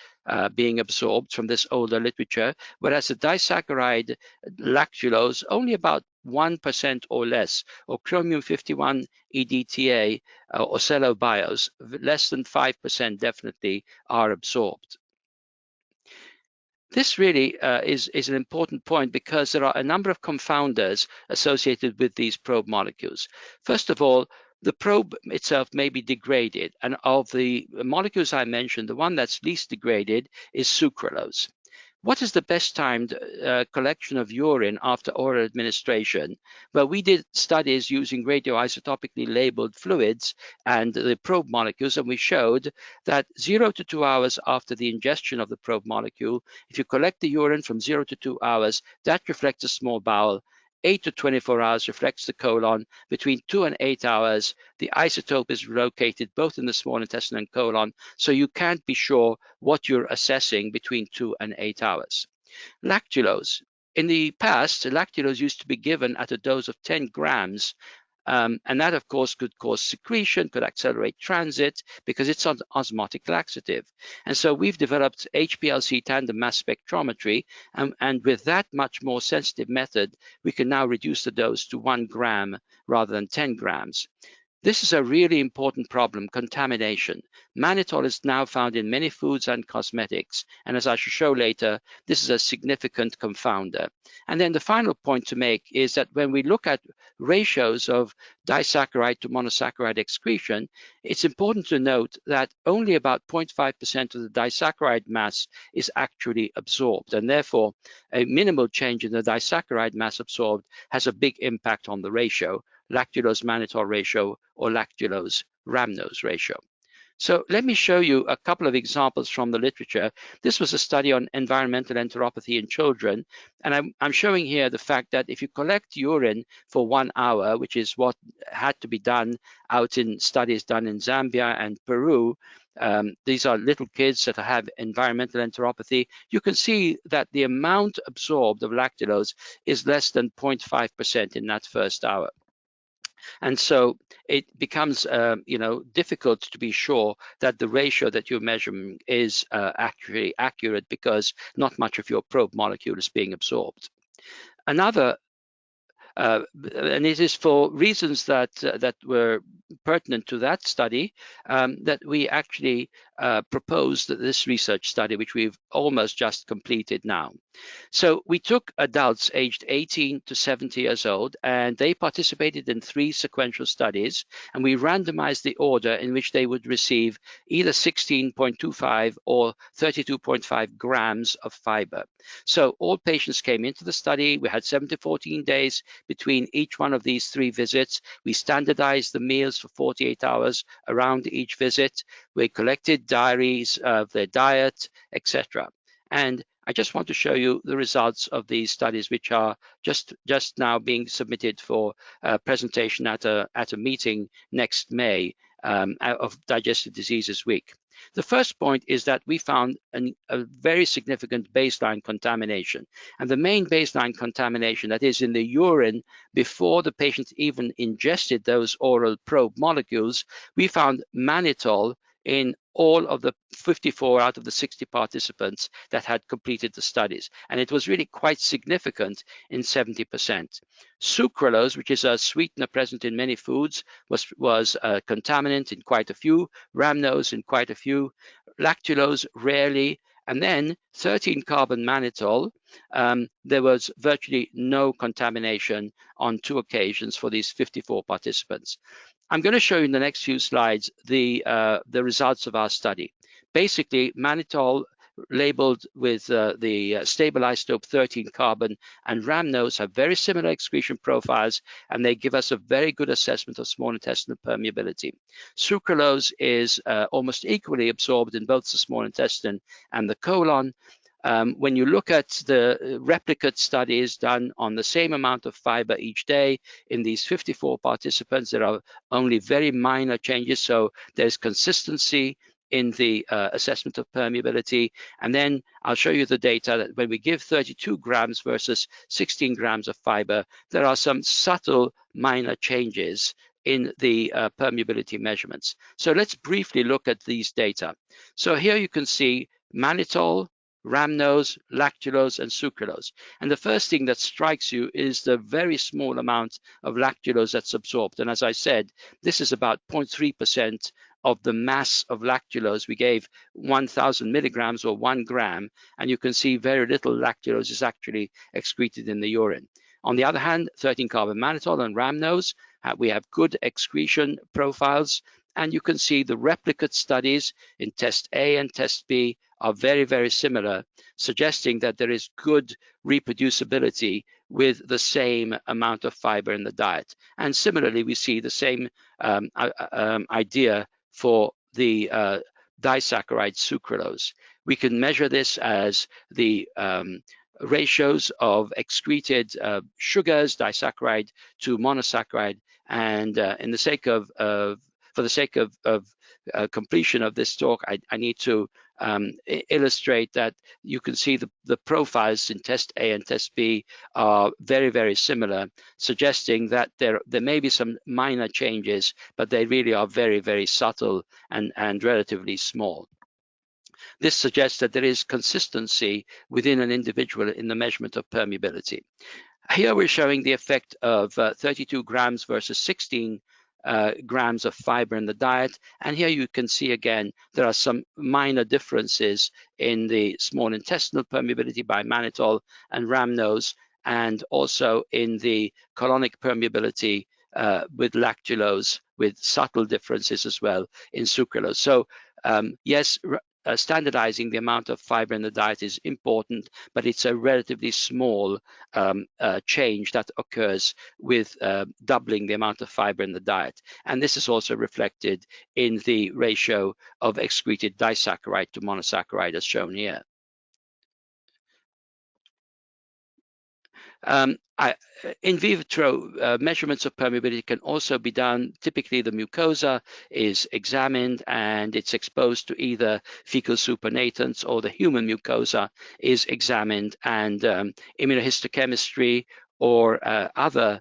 being absorbed from this older literature, whereas the disaccharide lactulose only about 1% or less, or chromium 51 EDTA or cellobios, less than 5% definitely are absorbed. This really is an important point because there are a number of confounders associated with these probe molecules. First of all, the probe itself may be degraded, and of the molecules I mentioned, the one that's least degraded is sucralose. What is the best timed collection of urine after oral administration? Well, we did studies using radioisotopically labeled fluids and the probe molecules, and we showed that 0 to 2 hours after the ingestion of the probe molecule, if you collect the urine from 0 to 2 hours, that reflects the small bowel. 8 to 24 hours reflects the colon. Between 2 and 8 hours, the isotope is located both in the small intestine and colon, so you can't be sure what you're assessing between 2 and 8 hours. Lactulose. In the past, lactulose used to be given at a dose of 10 grams, and that, of course, could cause secretion, could accelerate transit because it's an osmotic laxative. And so we've developed HPLC tandem mass spectrometry, and with that much more sensitive method, we can now reduce the dose to 1 gram rather than 10 grams. This is a really important problem, contamination. Mannitol is now found in many foods and cosmetics, and as I shall show later, this is a significant confounder. And then the final point to make is that when we look at ratios of disaccharide to monosaccharide excretion, it's important to note that only about 0.5% of the disaccharide mass is actually absorbed, and therefore a minimal change in the disaccharide mass absorbed has a big impact on the ratio, lactulose mannitol ratio or lactulose rhamnose ratio. So let me show you a couple of examples from the literature. This was a study on environmental enteropathy in children, and I'm showing here the fact that if you collect urine for 1 hour, which is what had to be done out in studies done in Zambia and Peru, these are little kids that have environmental enteropathy, you can see that the amount absorbed of lactulose is less than 0.5% in that first hour. And so it becomes, difficult to be sure that the ratio that you're measuring is actually accurate because not much of your probe molecule is being absorbed. Another, and it is for reasons that were pertinent to that study, that we actually proposed this research study, which we've almost just completed now. So we took adults aged 18 to 70 years old, and they participated in 3 sequential studies, and we randomized the order in which they would receive either 16.25 or 32.5 grams of fiber. So all patients came into the study. We had 7 to 14 days between each one of these 3 visits. We standardized the meals for 48 hours around each visit. We collected diaries of their diet, etc. And I just want to show you the results of these studies, which are just now being submitted for presentation at a meeting next May of Digestive Diseases Week. The first point is that we found a very significant baseline contamination. And the main baseline contamination, that is in the urine before the patient even ingested those oral probe molecules, we found mannitol in all of the 54 out of the 60 participants that had completed the studies. And it was really quite significant in 70%. Sucralose, which is a sweetener present in many foods, was a contaminant in quite a few, rhamnose in quite a few, lactulose rarely, and then 13-carbon mannitol, there was virtually no contamination on 2 occasions for these 54 participants. I'm going to show you in the next few slides the results of our study. Basically, mannitol labeled with the stable isotope 13-carbon and rhamnose have very similar excretion profiles, and they give us a very good assessment of small intestinal permeability. Sucralose is almost equally absorbed in both the small intestine and the colon. When you look at the replicate studies done on the same amount of fiber each day in these 54 participants, there are only very minor changes, so there's consistency in the assessment of permeability. And then I'll show you the data that when we give 32 grams versus 16 grams of fiber, there are some subtle minor changes in the permeability measurements. So let's briefly look at these data. So here you can see mannitol, rhamnose, lactulose, and sucralose. And the first thing that strikes you is the very small amount of lactulose that's absorbed. And as I said, this is about 0.3% of the mass of lactulose. We gave 1,000 milligrams or 1 gram, and you can see very little lactulose is actually excreted in the urine. On the other hand, 13-carbon mannitol and rhamnose, we have good excretion profiles, and you can see the replicate studies in test A and test B are very, very similar, suggesting that there is good reproducibility with the same amount of fiber in the diet. And similarly, we see the same idea for the disaccharide sucralose. We can measure this as the ratios of excreted sugars, disaccharide to monosaccharide, and for the sake of completion of this talk, I need to illustrate that you can see the profiles in test A and test B are very, very similar, suggesting that there may be some minor changes, but they really are very, very subtle and relatively small. This suggests that there is consistency within an individual in the measurement of permeability. Here we're showing the effect of 32 grams versus 16 grams of fiber in the diet. And here you can see again, there are some minor differences in the small intestinal permeability by mannitol and rhamnose, and also in the colonic permeability with lactulose, with subtle differences as well in sucralose. So yes, standardizing the amount of fiber in the diet is important, but it's a relatively small change that occurs with doubling the amount of fiber in the diet. And this is also reflected in the ratio of excreted disaccharide to monosaccharide as shown here. In vitro, measurements of permeability can also be done. Typically, the mucosa is examined and it's exposed to either fecal supernatants, or the human mucosa is examined, and immunohistochemistry or other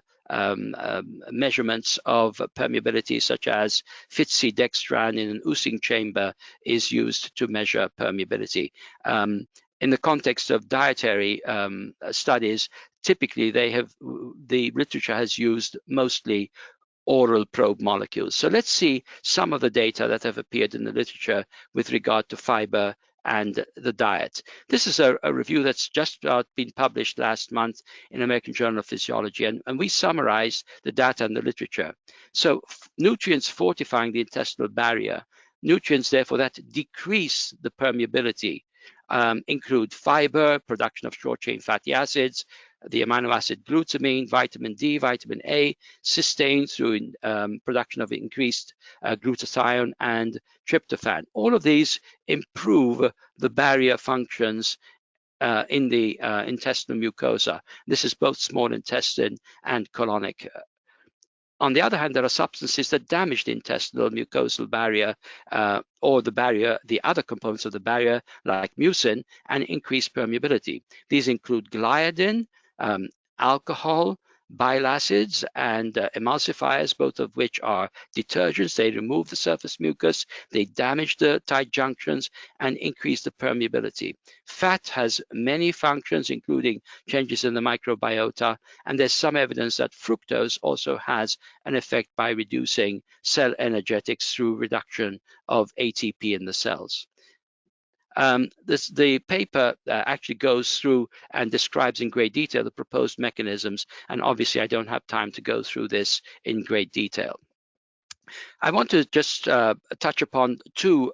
measurements of permeability, such as FITC dextran in an Using chamber, is used to measure permeability. In the context of dietary studies, typically the literature has used mostly oral probe molecules. So let's see some of the data that have appeared in the literature with regard to fiber and the diet. This is a review that's just been published last month in American Journal of Physiology, and we summarize the data and the literature. So nutrients fortifying the intestinal barrier, nutrients therefore that decrease the permeability, include fiber, production of short-chain fatty acids, the amino acid glutamine, vitamin D, vitamin A, cysteine through production of increased glutathione, and tryptophan. All of these improve the barrier functions in the intestinal mucosa. This is both small intestine and colonic. On the other hand, there are substances that damage the intestinal mucosal barrier or the barrier, the other components of the barrier, like mucin, and increase permeability. These include gliadin, alcohol, bile acids and emulsifiers, both of which are detergents. They remove the surface mucus, they damage the tight junctions, and increase the permeability. Fat has many functions, including changes in the microbiota, and there's some evidence that fructose also has an effect by reducing cell energetics through reduction of ATP in the cells. The paper actually goes through and describes in great detail the proposed mechanisms, and obviously I don't have time to go through this in great detail. I want to just touch upon two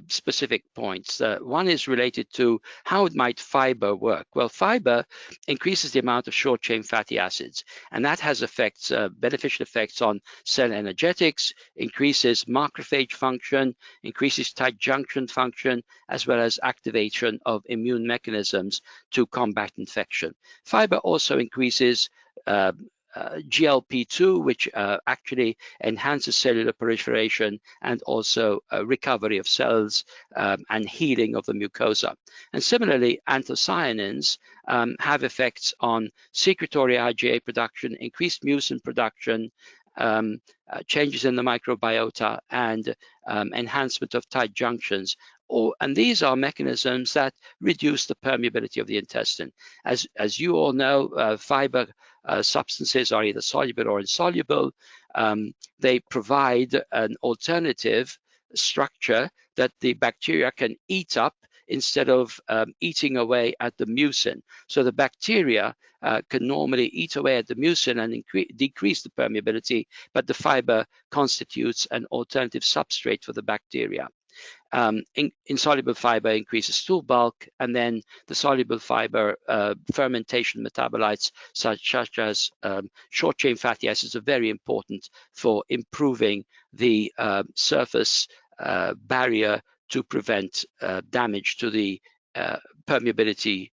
specific points. One is related to how might fiber work. Well, fiber increases the amount of short-chain fatty acids, and that has effects, beneficial effects on cell energetics, increases macrophage function, increases tight junction function, as well as activation of immune mechanisms to combat infection. Fiber also increases GLP-2, which actually enhances cellular proliferation and also recovery of cells and healing of the mucosa. And similarly, anthocyanins have effects on secretory IgA production, increased mucin production, changes in the microbiota, and enhancement of tight junctions. And these are mechanisms that reduce the permeability of the intestine. As you all know, fiber substances are either soluble or insoluble. They provide an alternative structure that the bacteria can eat up instead of eating away at the mucin. So the bacteria can normally eat away at the mucin and decrease the permeability, but the fiber constitutes an alternative substrate for the bacteria. Insoluble fiber increases stool bulk, and then the soluble fiber fermentation metabolites such as short-chain fatty acids are very important for improving the surface barrier to prevent damage to the permeability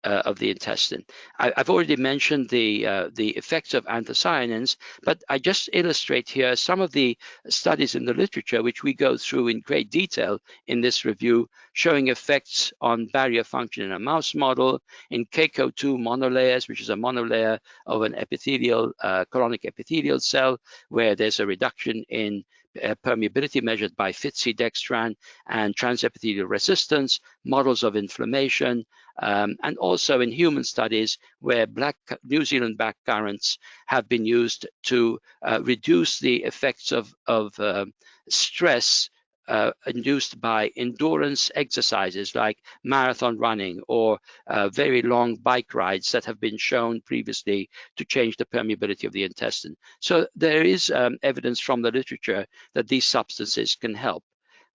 of the intestine. I've already mentioned the effects of anthocyanins, but I just illustrate here some of the studies in the literature which we go through in great detail in this review, showing effects on barrier function in a mouse model, in KCO2 monolayers, which is a monolayer of an epithelial, colonic epithelial cell, where there's a reduction in permeability measured by Fitzy-Dextran and transepithelial resistance, models of inflammation, and also in human studies where New Zealand black currants have been used to reduce the effects of stress induced by endurance exercises like marathon running or very long bike rides that have been shown previously to change the permeability of the intestine. So there is evidence from the literature that these substances can help.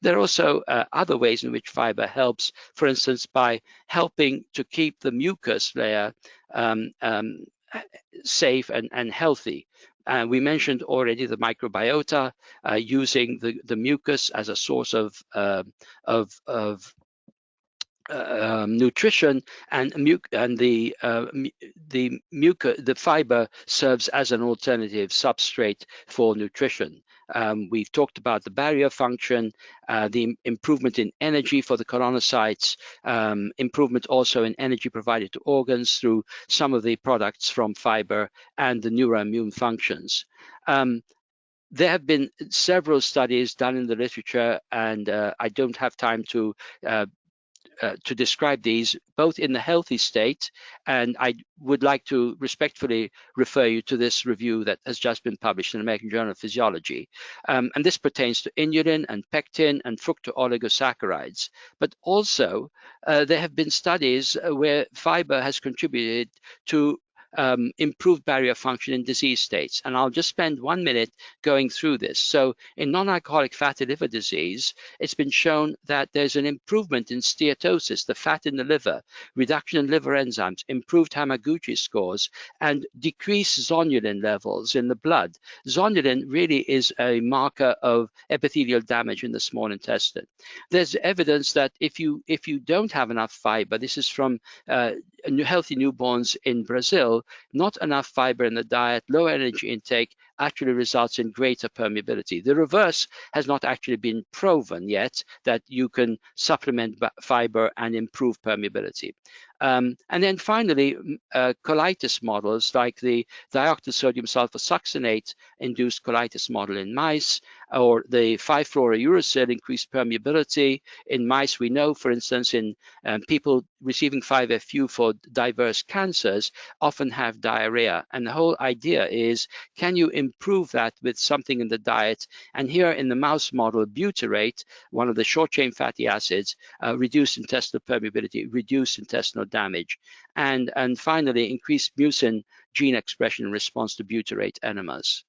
There are also other ways in which fiber helps, for instance, by helping to keep the mucus layer safe and healthy. We mentioned already the microbiota, using the mucus as a source of nutrition, and the fiber serves as an alternative substrate for nutrition. We've talked about the barrier function, the improvement in energy for the colonocytes, improvement also in energy provided to organs through some of the products from fiber, and the neuroimmune functions. There have been several studies done in the literature, and I don't have time to describe these, both in the healthy state, and I would like to respectfully refer you to this review that has just been published in the American Journal of Physiology. And this pertains to inulin and pectin and fructooligosaccharides. But also, there have been studies where fiber has contributed to improved barrier function in disease states. And I'll just spend 1 minute going through this. So in non-alcoholic fatty liver disease, it's been shown that there's an improvement in steatosis, the fat in the liver, reduction in liver enzymes, improved Hamaguchi scores, and decreased zonulin levels in the blood. Zonulin really is a marker of epithelial damage in the small intestine. There's evidence that if you don't have enough fiber, this is from healthy newborns in Brazil, not enough fiber in the diet, low energy intake, actually results in greater permeability. The reverse has not actually been proven yet, that you can supplement fiber and improve permeability. And then finally, colitis models like the dioctyl sodium sulfur succinate induced colitis model in mice, or the 5-fluorouracil increased permeability in mice. We know, for instance, in people receiving 5-FU for diverse cancers often have diarrhea. And the whole idea is, can you improve that with something in the diet? And here in the mouse model, butyrate, one of the short-chain fatty acids, reduced intestinal permeability, reduced intestinal damage, and finally increased mucin gene expression in response to butyrate enemas.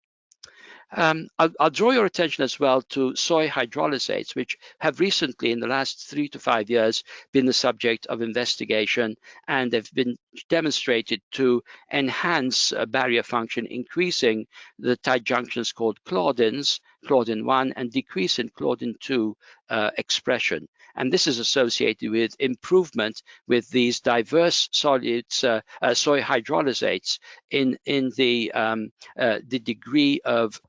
I'll draw your attention as well to soy hydrolysates, which have recently, in the last 3 to 5 years, been the subject of investigation, and they've been demonstrated to enhance barrier function, increasing the tight junctions called claudins, claudin 1, and decrease in claudin 2 expression. And this is associated with improvement with these diverse solids, soy hydrolysates, in the degree of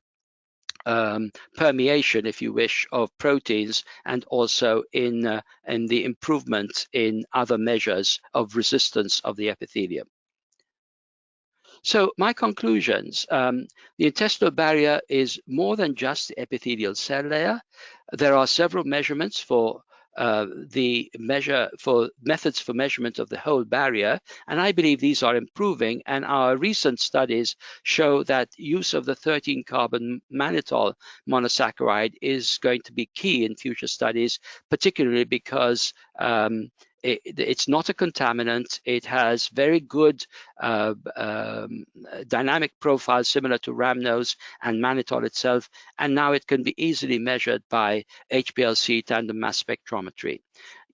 permeation, if you wish, of proteins, and also in the improvement in other measures of resistance of the epithelium. So my conclusions, the intestinal barrier is more than just the epithelial cell layer. There are several measurements for methods for measurement of the whole barrier, and I believe these are improving, and our recent studies show that use of the 13-carbon mannitol monosaccharide is going to be key in future studies, particularly because it's not a contaminant. It has very good dynamic profile similar to rhamnose and mannitol itself, and now it can be easily measured by HPLC tandem mass spectrometry.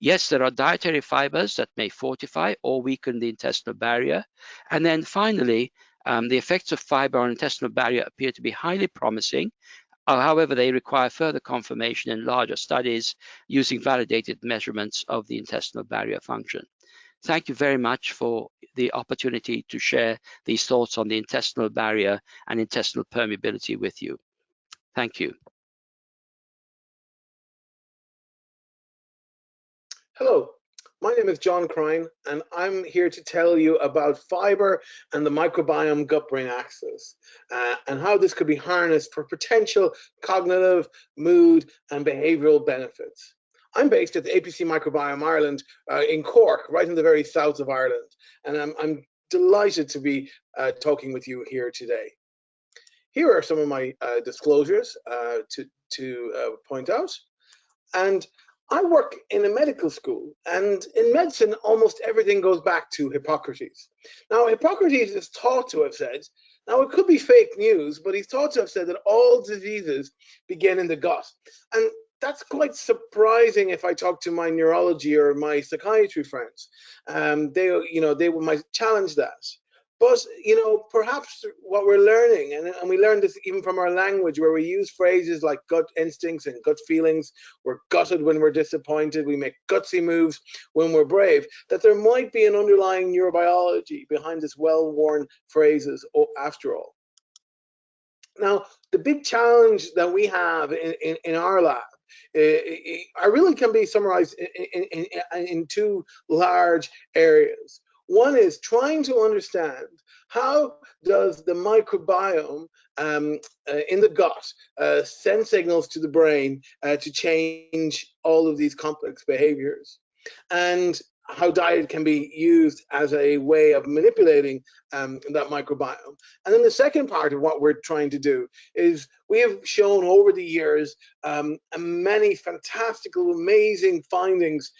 Yes, there are dietary fibers that may fortify or weaken the intestinal barrier. And then finally, the effects of fiber on intestinal barrier appear to be highly promising. However, they require further confirmation in larger studies using validated measurements of the intestinal barrier function. Thank you very much for the opportunity to share these thoughts on the intestinal barrier and intestinal permeability with you. Thank you. Hello, my name is John Crine, and I'm here to tell you about fiber and the microbiome gut-brain axis, and how this could be harnessed for potential cognitive, mood, and behavioral benefits. I'm based at the APC Microbiome Ireland in Cork, right in the very south of Ireland, and I'm delighted to be talking with you here today. Here are some of my disclosures to point out. And I work in a medical school, and in medicine, almost everything goes back to Hippocrates. Now, Hippocrates is thought to have said, now it could be fake news, but he's thought to have said that all diseases begin in the gut. And that's quite surprising if I talk to my neurology or my psychiatry friends. They might challenge that. But, perhaps what we're learning, and we learned this even from our language, where we use phrases like gut instincts and gut feelings, we're gutted when we're disappointed, we make gutsy moves when we're brave, that there might be an underlying neurobiology behind this well-worn phrases after all. Now, the big challenge that we have in our lab, I really can be summarized in two large areas. One is trying to understand how does the microbiome in the gut send signals to the brain to change all of these complex behaviors, and how diet can be used as a way of manipulating that microbiome. And then the second part of what we're trying to do is we have shown over the years many fantastical, amazing findings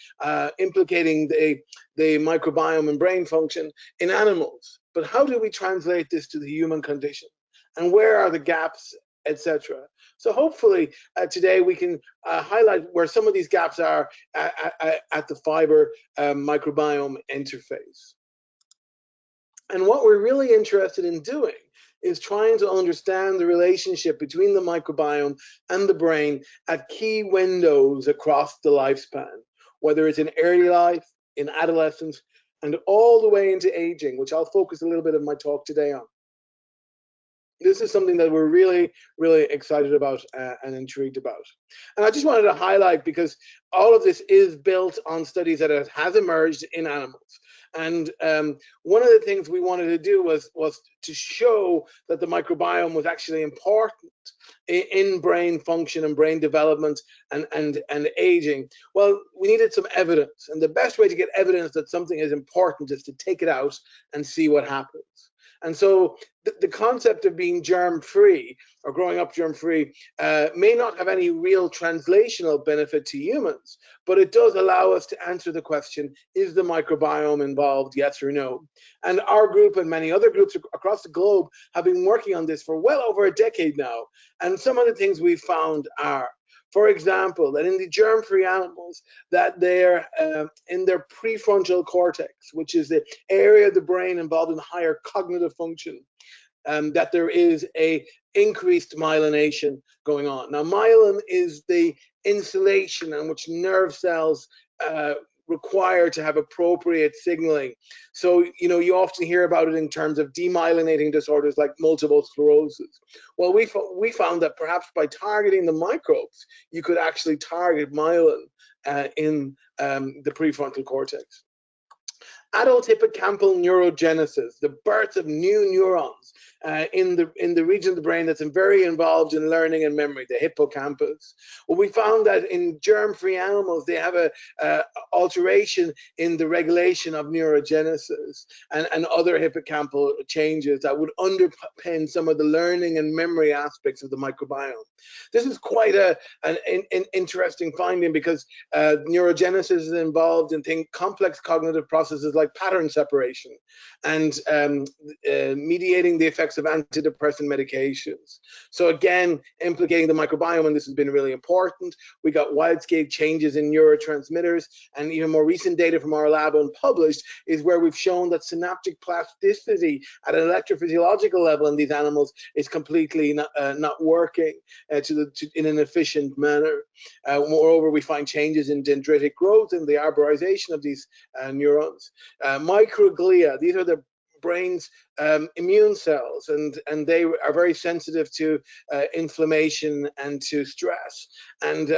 implicating the microbiome and brain function in animals. But how do we translate this to the human condition? And where are the gaps, etc.? So hopefully today we can highlight where some of these gaps are at the fiber microbiome interface. And what we're really interested in doing is trying to understand the relationship between the microbiome and the brain at key windows across the lifespan, whether it's in early life, in adolescence, and all the way into aging, which I'll focus a little bit of my talk today on. This is something that we're really, really excited about and intrigued about. And I just wanted to highlight, because all of this is built on studies that has emerged in animals. And one of the things we wanted to do was to show that the microbiome was actually important in brain function and brain development and aging. Well, we needed some evidence. And the best way to get evidence that something is important is to take it out and see what happens. And so the concept of being germ-free or growing up germ-free may not have any real translational benefit to humans, but it does allow us to answer the question, is the microbiome involved, yes or no? And our group and many other groups across the globe have been working on this for well over a decade now. And some of the things we've found are, for example, that in the germ-free animals, that they're in their prefrontal cortex, which is the area of the brain involved in higher cognitive function, that there is a increased myelination going on. Now, myelin is the insulation on which nerve cells required to have appropriate signaling. So, you often hear about it in terms of demyelinating disorders like multiple sclerosis. Well, we found that perhaps by targeting the microbes, you could actually target myelin in the prefrontal cortex. Adult hippocampal neurogenesis, the birth of new neurons in the region of the brain that's very involved in learning and memory, the hippocampus. Well, we found that in germ-free animals, they have a alteration in the regulation of neurogenesis and other hippocampal changes that would underpin some of the learning and memory aspects of the microbiome. This is quite an interesting finding, because neurogenesis is involved in complex cognitive processes like pattern separation and mediating the effects of antidepressant medications. So again, implicating the microbiome, and this has been really important. We got wide-scale changes in neurotransmitters, and even more recent data from our lab unpublished is where we've shown that synaptic plasticity at an electrophysiological level in these animals is completely not working in an efficient manner. Moreover, we find changes in dendritic growth and the arborization of these neurons. Microglia, these are the brain's immune cells, and they are very sensitive to inflammation and to stress. And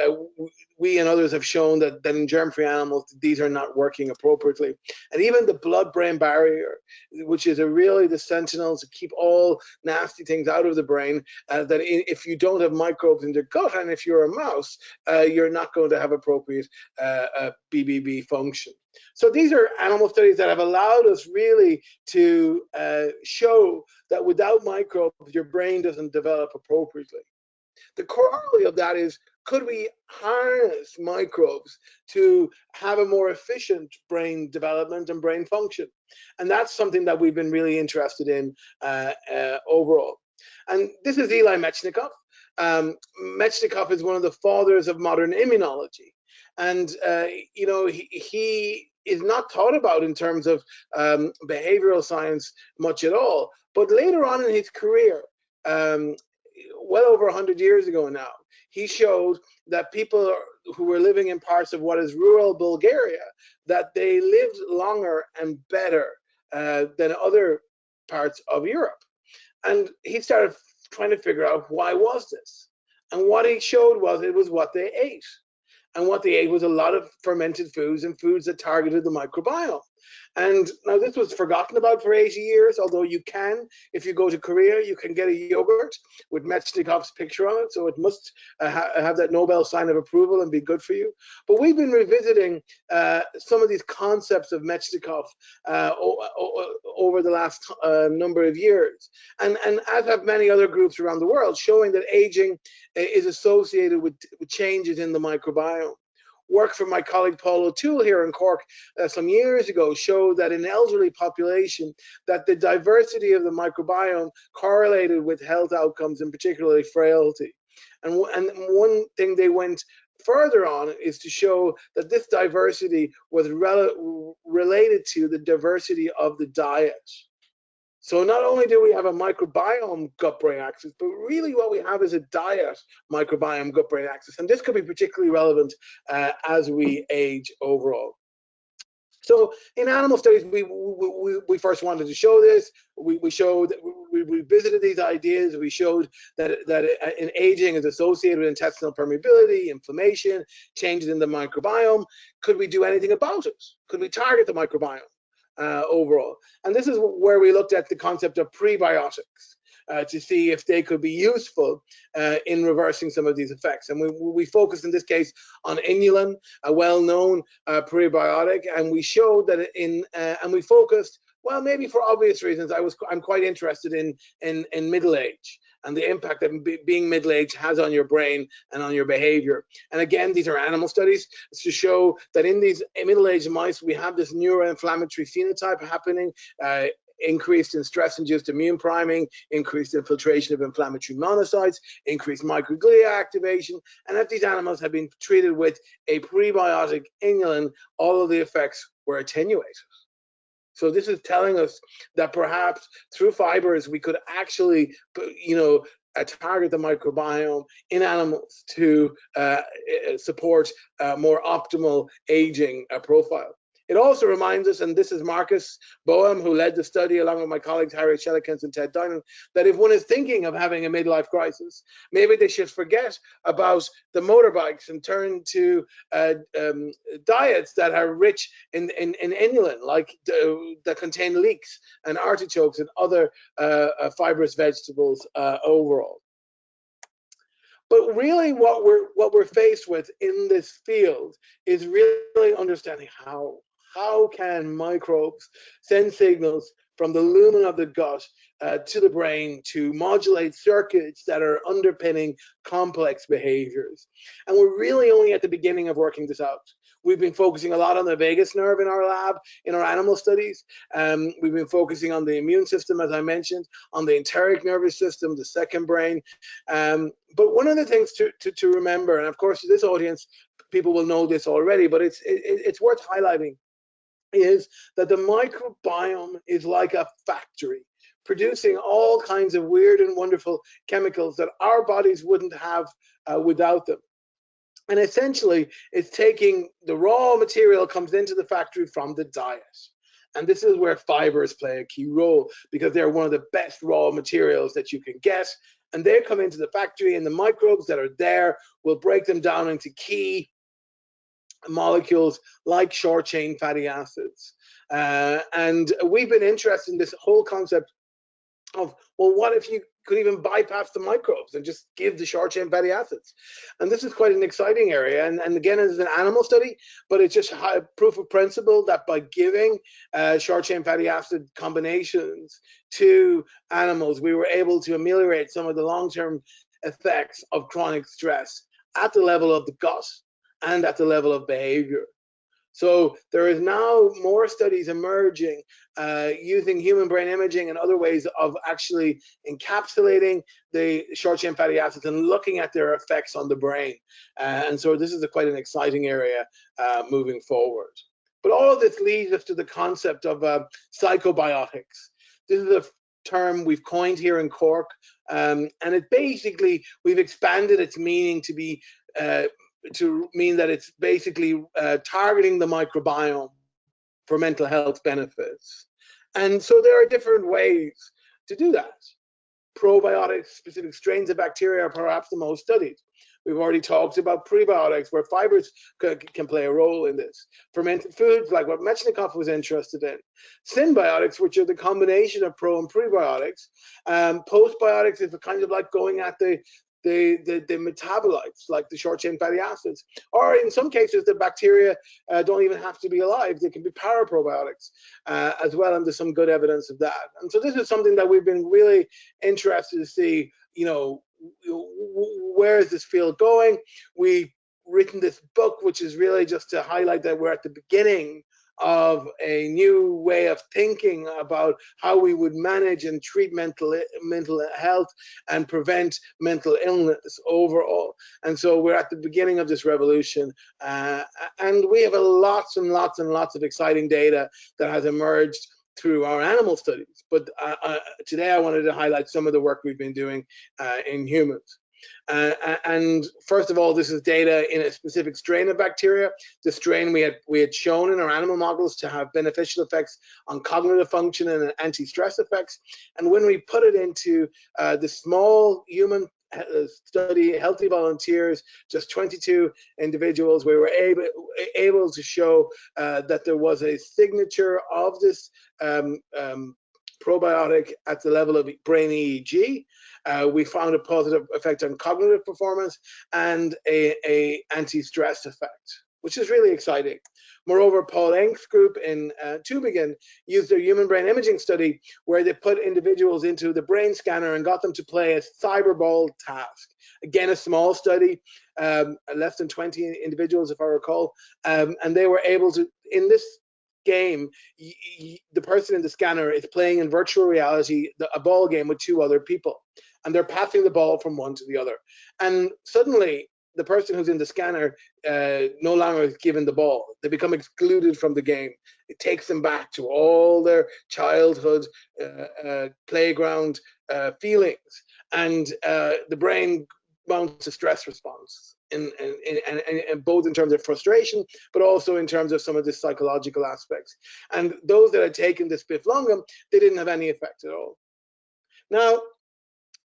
we and others have shown that in germ-free animals, these are not working appropriately. And even the blood-brain barrier, which is really the sentinel to keep all nasty things out of the brain, that if you don't have microbes in the gut, and if you're a mouse, you're not going to have appropriate BBB function. So these are animal studies that have allowed us really to show that without microbes, your brain doesn't develop appropriately. The corollary of that is, could we harness microbes to have a more efficient brain development and brain function? And that's something that we've been really interested in overall. And this is Eli Metchnikov. Metchnikov is one of the fathers of modern immunology. And, he is not taught about in terms of behavioral science much at all. But later on in his career, well over 100 years ago now, he showed that people who were living in parts of what is rural Bulgaria, that they lived longer and better than other parts of Europe. And he started trying to figure out, why was this? And what he showed was it was what they ate. And what they ate was a lot of fermented foods and foods that targeted the microbiome. And now this was forgotten about for 80 years, although you can, if you go to Korea, you can get a yogurt with Metchnikov's picture on it. So it must have that Nobel sign of approval and be good for you. But we've been revisiting some of these concepts of Metchnikov over the last number of years. And as have many other groups around the world, showing that aging is associated with changes in the microbiome. Work from my colleague Paul O'Toole here in Cork some years ago showed that in elderly population, that the diversity of the microbiome correlated with health outcomes, and particularly frailty. And one thing they went further on is to show that this diversity was related to the diversity of the diet. So not only do we have a microbiome gut-brain axis, but really what we have is a diet microbiome gut-brain axis. And this could be particularly relevant as we age overall. So in animal studies, we first wanted to show this. We showed, we revisited these ideas. We showed that in aging is associated with intestinal permeability, inflammation, changes in the microbiome. Could we do anything about it? Could we target the microbiome overall? And this is where we looked at the concept of prebiotics. To see if they could be useful in reversing some of these effects. And we focused in this case on inulin, a well-known prebiotic, and we showed that and we focused, well, maybe for obvious reasons, I'm quite interested in middle age and the impact that being middle-aged has on your brain and on your behavior. And again, these are animal studies to show that in these middle-aged mice, we have this neuroinflammatory phenotype happening, increased in stress-induced immune priming, increased infiltration of inflammatory monocytes, increased microglia activation, and if these animals have been treated with a prebiotic inulin, all of the effects were attenuated. So this is telling us that perhaps through fibers we could actually, target the microbiome in animals to support a more optimal aging profile. It also reminds us, and this is Marcus Boehm, who led the study along with my colleagues Harry Shellekens and Ted Dinan, that if one is thinking of having a midlife crisis, maybe they should forget about the motorbikes and turn to diets that are rich in inulin, like that contain leeks and artichokes and other fibrous vegetables overall. But really what we're faced with in this field is really understanding how can microbes send signals from the lumen of the gut to the brain to modulate circuits that are underpinning complex behaviors. And we're really only at the beginning of working this out. We've been focusing a lot on the vagus nerve in our lab, in our animal studies. We've been focusing on the immune system, as I mentioned, on the enteric nervous system, the second brain. But one of the things to remember, and of course this audience, people will know this already, but it's worth highlighting, is that the microbiome is like a factory producing all kinds of weird and wonderful chemicals that our bodies wouldn't have without them. And essentially, it's taking the raw material comes into the factory from the diet. And this is where fibers play a key role, because they're one of the best raw materials that you can get. And they come into the factory, and the microbes that are there will break them down into key molecules like short chain fatty acids. And we've been interested in this whole concept of, well, what if you could even bypass the microbes and just give the short chain fatty acids? And this is quite an exciting area. And again, it's an animal study, but it's just proof of principle that by giving short chain fatty acid combinations to animals, we were able to ameliorate some of the long-term effects of chronic stress at the level of the gut and at the level of behavior. So there is now more studies emerging using human brain imaging and other ways of actually encapsulating the short chain fatty acids and looking at their effects on the brain. And so this is quite an exciting area moving forward. But all of this leads us to the concept of psychobiotics. This is a term we've coined here in Cork, and it basically, we've expanded its meaning to be to mean that it's basically targeting the microbiome for mental health benefits. And so there are different ways to do that. Probiotics, specific strains of bacteria are perhaps the most studied. We've already talked about prebiotics, where fibers can play a role in this. Fermented foods, like what Metchnikov was interested in. Symbiotics, which are the combination of pro and prebiotics. Postbiotics is kind of like going at the metabolites, like the short chain fatty acids, or in some cases the bacteria don't even have to be alive. They can be paraprobiotics as well, and there's some good evidence of that. And so this is something that we've been really interested to see, where is this field going? We've written this book, which is really just to highlight that we're at the beginning of a new way of thinking about how we would manage and treat mental health and prevent mental illness overall. And so we're at the beginning of this revolution, and we have lots and lots and lots of exciting data that has emerged through our animal studies. But today I wanted to highlight some of the work we've been doing in humans. And first of all, this is data in a specific strain of bacteria. The strain we had shown in our animal models to have beneficial effects on cognitive function and anti-stress effects. And when we put it into the small human study, healthy volunteers, just 22 individuals, we were able to show that there was a signature of this probiotic at the level of brain EEG. We found a positive effect on cognitive performance and a anti-stress effect, which is really exciting. Moreover, Paul Enk's group in Tübingen used a human brain imaging study where they put individuals into the brain scanner and got them to play a cyberball task. Again, a small study, less than 20 individuals, if I recall, and they were able to, in this game, the person in the scanner is playing in virtual reality a ball game with two other people, and they're passing the ball from one to the other. And suddenly, the person who's in the scanner no longer is given the ball. They become excluded from the game. It takes them back to all their childhood playground feelings, and the brain mounts a stress response, and both in terms of frustration, but also in terms of some of the psychological aspects. And those that had taken this biflongum, they didn't have any effect at all. Now,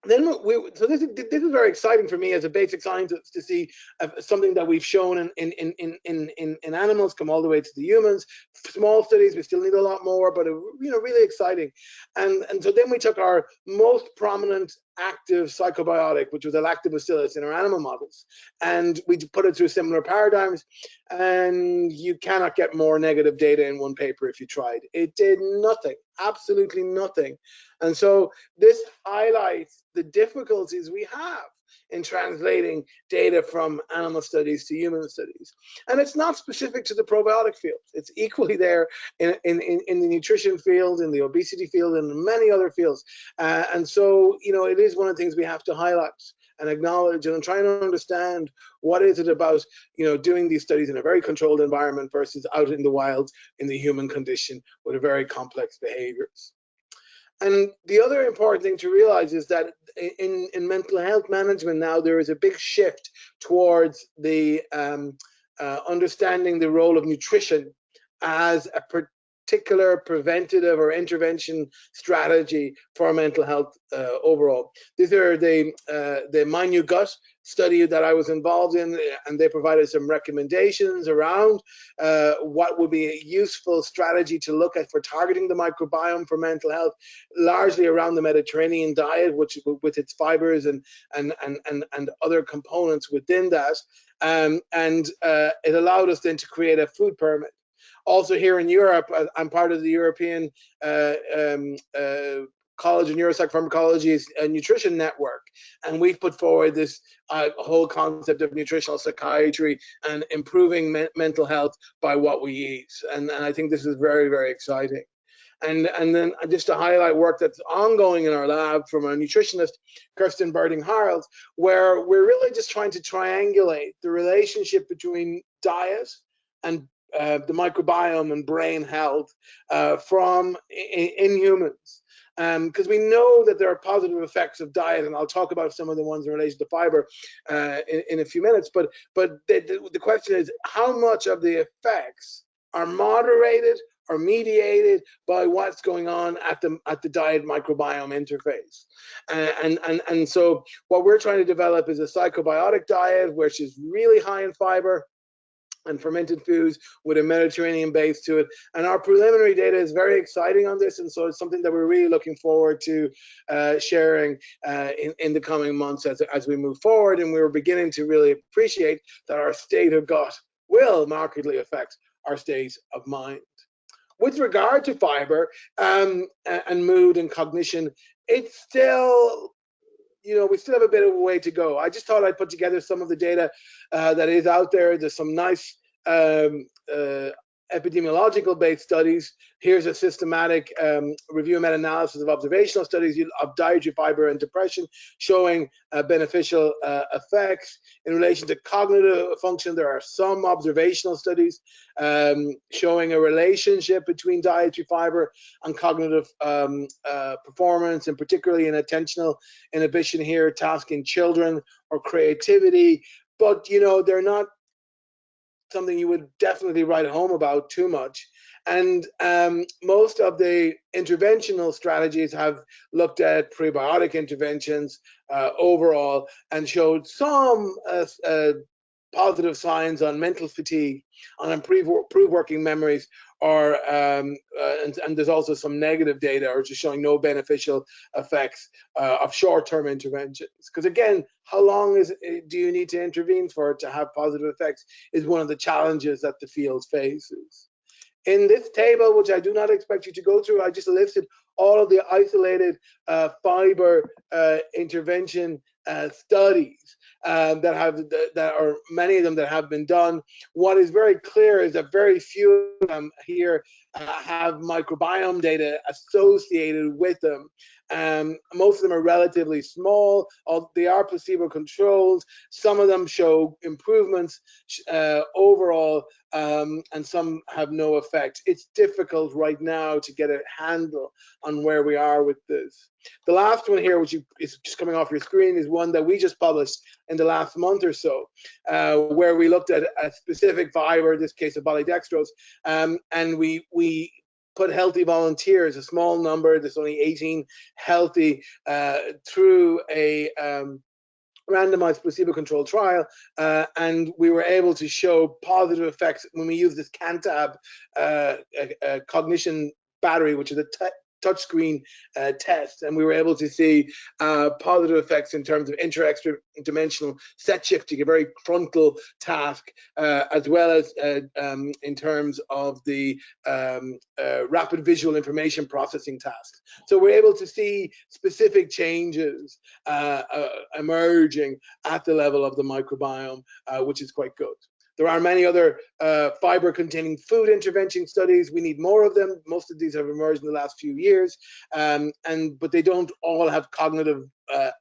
then so this is very exciting for me as a basic scientist to see something that we've shown in animals come all the way to the humans. Small studies, we still need a lot more, but really exciting. And so then we took our most prominent active psychobiotic, which was a lactobacillus, in our animal models, and we put it through similar paradigms, and you cannot get more negative data in one paper if you tried. It did nothing, absolutely nothing. And so this highlights the difficulties we have in translating data from animal studies to human studies. And it's not specific to the probiotic field. It's equally there in the nutrition field, in the obesity field, and in many other fields. And so, it is one of the things we have to highlight and acknowledge, and try and understand what is it about, doing these studies in a very controlled environment versus out in the wild in the human condition with very complex behaviors. And the other important thing to realize is that in mental health management now, there is a big shift towards the understanding the role of nutrition as a particular preventative or intervention strategy for mental health overall. These are the My New Gut study that I was involved in, and they provided some recommendations around what would be a useful strategy to look at for targeting the microbiome for mental health, largely around the Mediterranean diet, which with its fibers and other components within that. And it allowed us then to create a food permit. Also here in Europe, I'm part of the European College of Neuropsychopharmacology's nutrition network, and we've put forward this whole concept of nutritional psychiatry and improving mental health by what we eat, and I think this is very, very exciting. And then just to highlight work that's ongoing in our lab from our nutritionist, Kirsten Birding-Harles, where we're really just trying to triangulate the relationship between diet and the microbiome and brain health in humans. Because we know that there are positive effects of diet, and I'll talk about some of the ones in relation to fiber in a few minutes. But the question is, how much of the effects are moderated or mediated by what's going on at the diet microbiome interface? And so what we're trying to develop is a psychobiotic diet, which is really high in fiber and fermented foods with a Mediterranean base to it. And our preliminary data is very exciting on this, and so it's something that we're really looking forward to sharing in the coming months as we move forward. And we're beginning to really appreciate that our state of gut will markedly affect our state of mind. With regard to fiber and mood and cognition, it's still, we still have a bit of a way to go. I just thought I'd put together some of the data that is out there. There's some nice epidemiological based studies. Here's a systematic review and meta-analysis of observational studies of dietary fiber and depression, showing beneficial effects. In relation to cognitive function, there are some observational studies showing a relationship between dietary fiber and cognitive performance, and particularly in attentional inhibition here, task in children or creativity. But, you know, they're not something you would definitely write home about too much. And most of the interventional strategies have looked at prebiotic interventions overall and showed some positive signs on mental fatigue, on improved working memories, or and there's also some negative data, or just showing no beneficial effects of short-term interventions. Because again, how long do you need to intervene for it to have positive effects is one of the challenges that the field faces. In this table, which I do not expect you to go through, I just listed all of the isolated fiber intervention studies that are many of them that have been done. What is very clear is that very few of them here have microbiome data associated with them. Most of them are relatively small. They are placebo controlled. Some of them show improvements overall, and some have no effect. It's difficult right now to get a handle on where we are with this. The last one here, which is just coming off your screen, is one that we just published in the last month or so, where we looked at a specific fiber, in this case of polydextrose, and we put healthy volunteers, a small number, there's only 18 healthy, through a randomized placebo-controlled trial, and we were able to show positive effects when we used this Cantab cognition battery, which is a touchscreen test, and we were able to see positive effects in terms of inter-extra-dimensional set shifting, a very frontal task, as well as in terms of the rapid visual information processing task. So we're able to see specific changes emerging at the level of the microbiome, which is quite good. There are many other fiber-containing food intervention studies. We need more of them. Most of these have emerged in the last few years, but they don't all have cognitive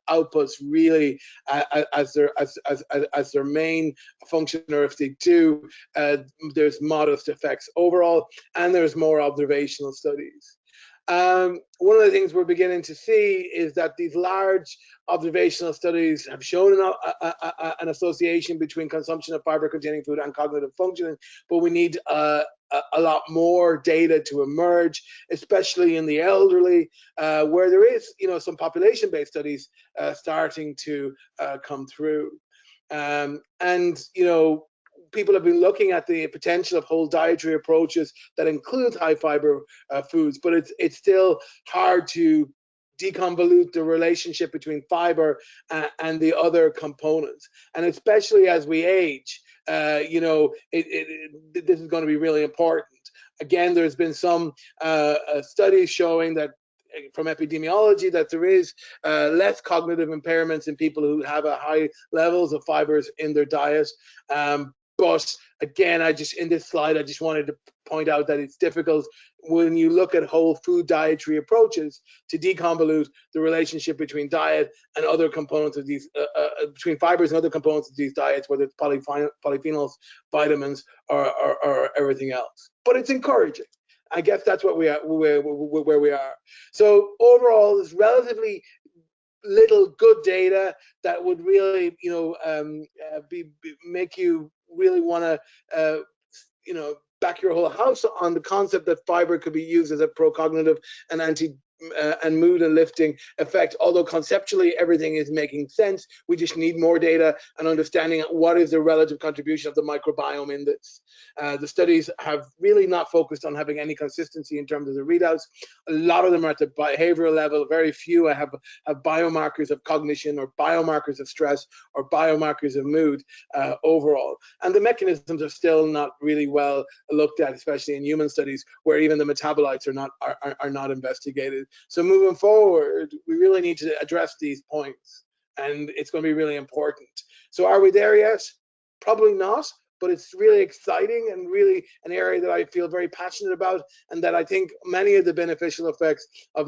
outputs really as their main function, or if they do, there's modest effects overall, and there's more observational studies. One of the things we're beginning to see is that these large observational studies have shown an association between consumption of fiber-containing food and cognitive functioning, but we need a lot more data to emerge, especially in the elderly, where there is, you know, some population-based studies starting to come through, and you know, people have been looking at the potential of whole dietary approaches that include high fiber foods, but it's still hard to deconvolute the relationship between fiber and the other components. And especially as we age, you know, this is going to be really important. Again, there's been some studies showing that from epidemiology that there is less cognitive impairments in people who have a high levels of fibers in their diet. But again, in this slide, I just wanted to point out that it's difficult when you look at whole food dietary approaches to deconvolute the relationship between diet and other components of these, between fibers and other components of these diets, whether it's polyphenols, vitamins, or everything else. But it's encouraging. I guess that's what we are, where we are. So overall, there's relatively little good data that would really, you know, make you really want to, you know, back your whole house on the concept that fiber could be used as a pro-cognitive and and mood and lifting effect. Although conceptually everything is making sense, we just need more data and understanding what is the relative contribution of the microbiome in this. The studies have really not focused on having any consistency in terms of the readouts. A lot of them are at the behavioral level. Very few have biomarkers of cognition or biomarkers of stress or biomarkers of mood overall. And the mechanisms are still not really well looked at, especially in human studies, where even the metabolites are not investigated. So moving forward, we really need to address these points, and it's going to be really important. So are we there yet? Probably not, but it's really exciting and really an area that I feel very passionate about, and that I think many of the beneficial effects of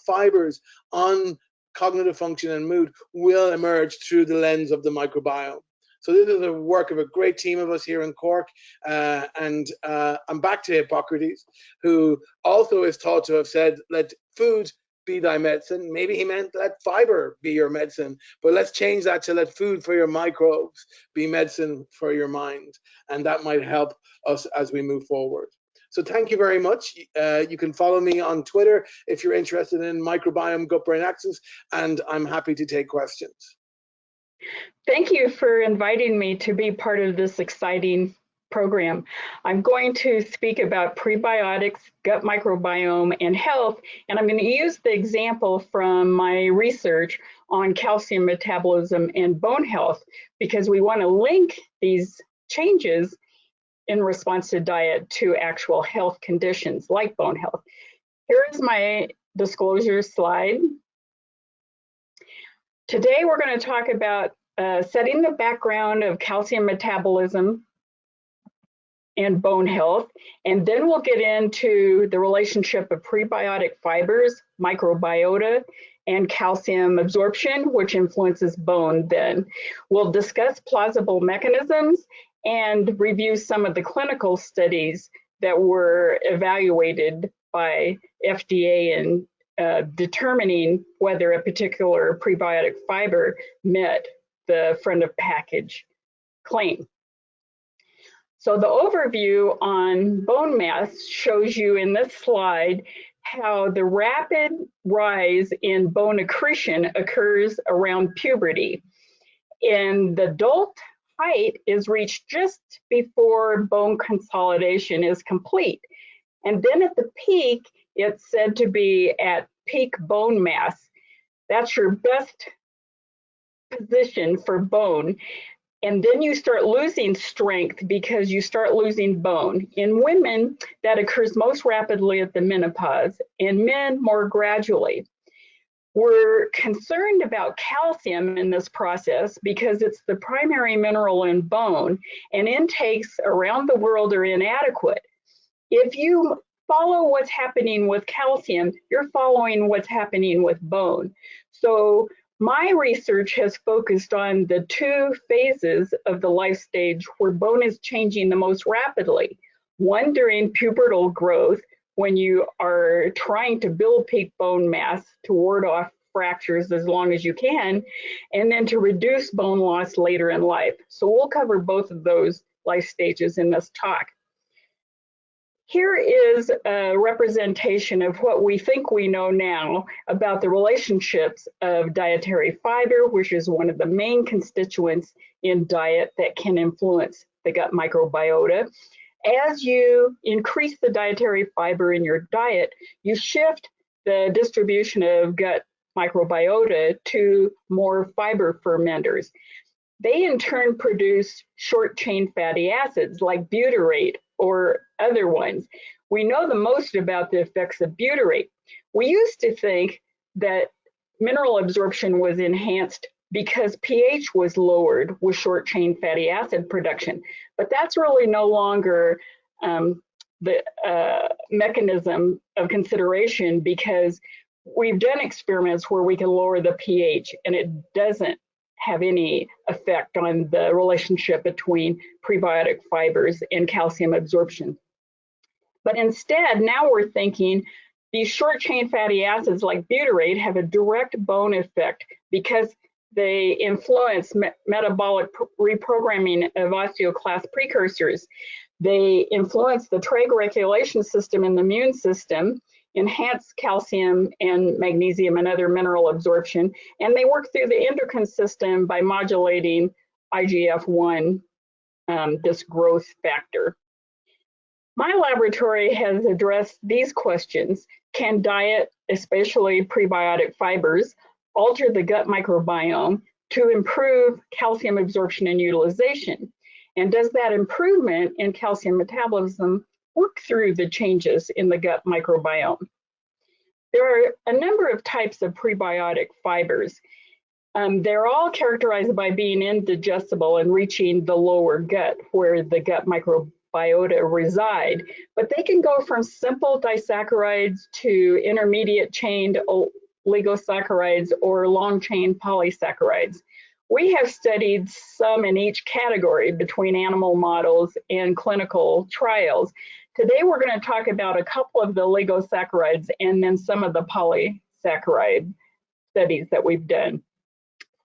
fibers on cognitive function and mood will emerge through the lens of the microbiome. So this is the work of a great team of us here in Cork, and I'm back to Hippocrates, who also is thought to have said, let food be thy medicine. Maybe he meant let fiber be your medicine, but let's change that to let food for your microbes be medicine for your mind, and that might help us as we move forward. So thank you very much. You can follow me on Twitter if you're interested in microbiome gut-brain axis, and I'm happy to take questions. Thank you for inviting me to be part of this exciting program. I'm going to speak about prebiotics, gut microbiome, and health, and I'm going to use the example from my research on calcium metabolism and bone health, because we want to link these changes in response to diet to actual health conditions like bone health. Here is my disclosure slide. Today we're going to talk about setting the background of calcium metabolism and bone health, and then we'll get into the relationship of prebiotic fibers, microbiota, and calcium absorption, which influences bone. Then we'll discuss plausible mechanisms and review some of the clinical studies that were evaluated by FDA in determining whether a particular prebiotic fiber met the front of package claim. So the overview on bone mass shows you in this slide how the rapid rise in bone accretion occurs around puberty. And the adult height is reached just before bone consolidation is complete. And then at the peak, it's said to be at peak bone mass. That's your best position for bone. And then you start losing strength because you start losing bone. In women, that occurs most rapidly at the menopause, in men more gradually. We're concerned about calcium in this process because it's the primary mineral in bone, and intakes around the world are inadequate. If you follow what's happening with calcium, you're following what's happening with bone. So my research has focused on the two phases of the life stage where bone is changing the most rapidly. One during pubertal growth, when you are trying to build peak bone mass to ward off fractures as long as you can, and then to reduce bone loss later in life. So we'll cover both of those life stages in this talk. Here is a representation of what we think we know now about the relationships of dietary fiber, which is one of the main constituents in diet that can influence the gut microbiota. As you increase the dietary fiber in your diet, you shift the distribution of gut microbiota to more fiber fermenters. They in turn produce short chain fatty acids like butyrate or other ones. We know the most about the effects of butyrate. We used to think that mineral absorption was enhanced because pH was lowered with short chain fatty acid production, but that's really no longer the mechanism of consideration, because we've done experiments where we can lower the pH and it doesn't have any effect on the relationship between prebiotic fibers and calcium absorption. But instead, now we're thinking these short chain fatty acids like butyrate have a direct bone effect because they influence metabolic reprogramming of osteoclast precursors. They influence the TREG regulation system in the immune system, enhance calcium and magnesium and other mineral absorption, and they work through the endocrine system by modulating IGF-1, this growth factor. My laboratory has addressed these questions. Can diet, especially prebiotic fibers, alter the gut microbiome to improve calcium absorption and utilization? And does that improvement in calcium metabolism work through the changes in the gut microbiome? There are a number of types of prebiotic fibers. They're all characterized by being indigestible and reaching the lower gut where the gut microbiota reside, but they can go from simple disaccharides to intermediate chained oligosaccharides or long chain polysaccharides. We have studied some in each category between animal models and clinical trials. Today we're going to talk about a couple of the oligosaccharides and then some of the polysaccharide studies that we've done.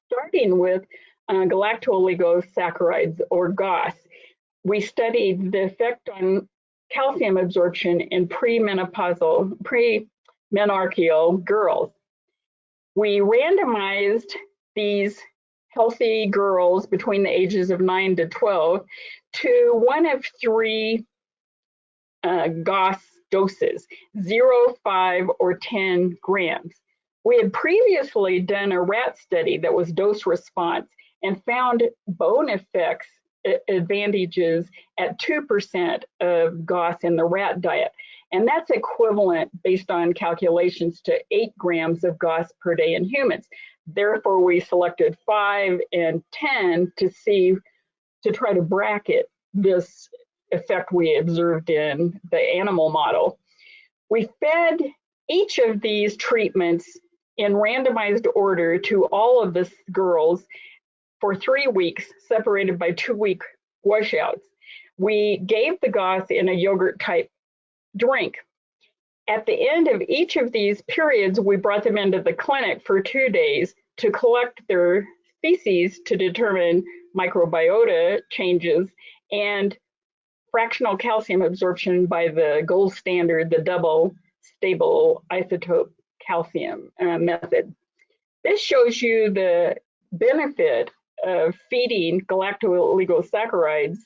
Starting with Galactooligosaccharides, or GOS, we studied the effect on calcium absorption in premenarcheal girls. We randomized these healthy girls between the ages of 9 to 12 to one of three GOS doses, 0, 5, or 10 grams. We had previously done a rat study that was dose response and found bone effects advantages at 2% of GOS in the rat diet. And that's equivalent, based on calculations, to 8 grams of GOS per day in humans. Therefore, we selected 5 and 10 to try to bracket this effect we observed in the animal model. We fed each of these treatments in randomized order to all of the girls for 3 weeks, separated by 2-week washouts. We gave the GOS in a yogurt type drink. At the end of each of these periods, we brought them into the clinic for 2 days to collect their feces to determine microbiota changes and fractional calcium absorption by the gold standard, the double stable isotope calcium method. This shows you the benefit of feeding galactooligosaccharides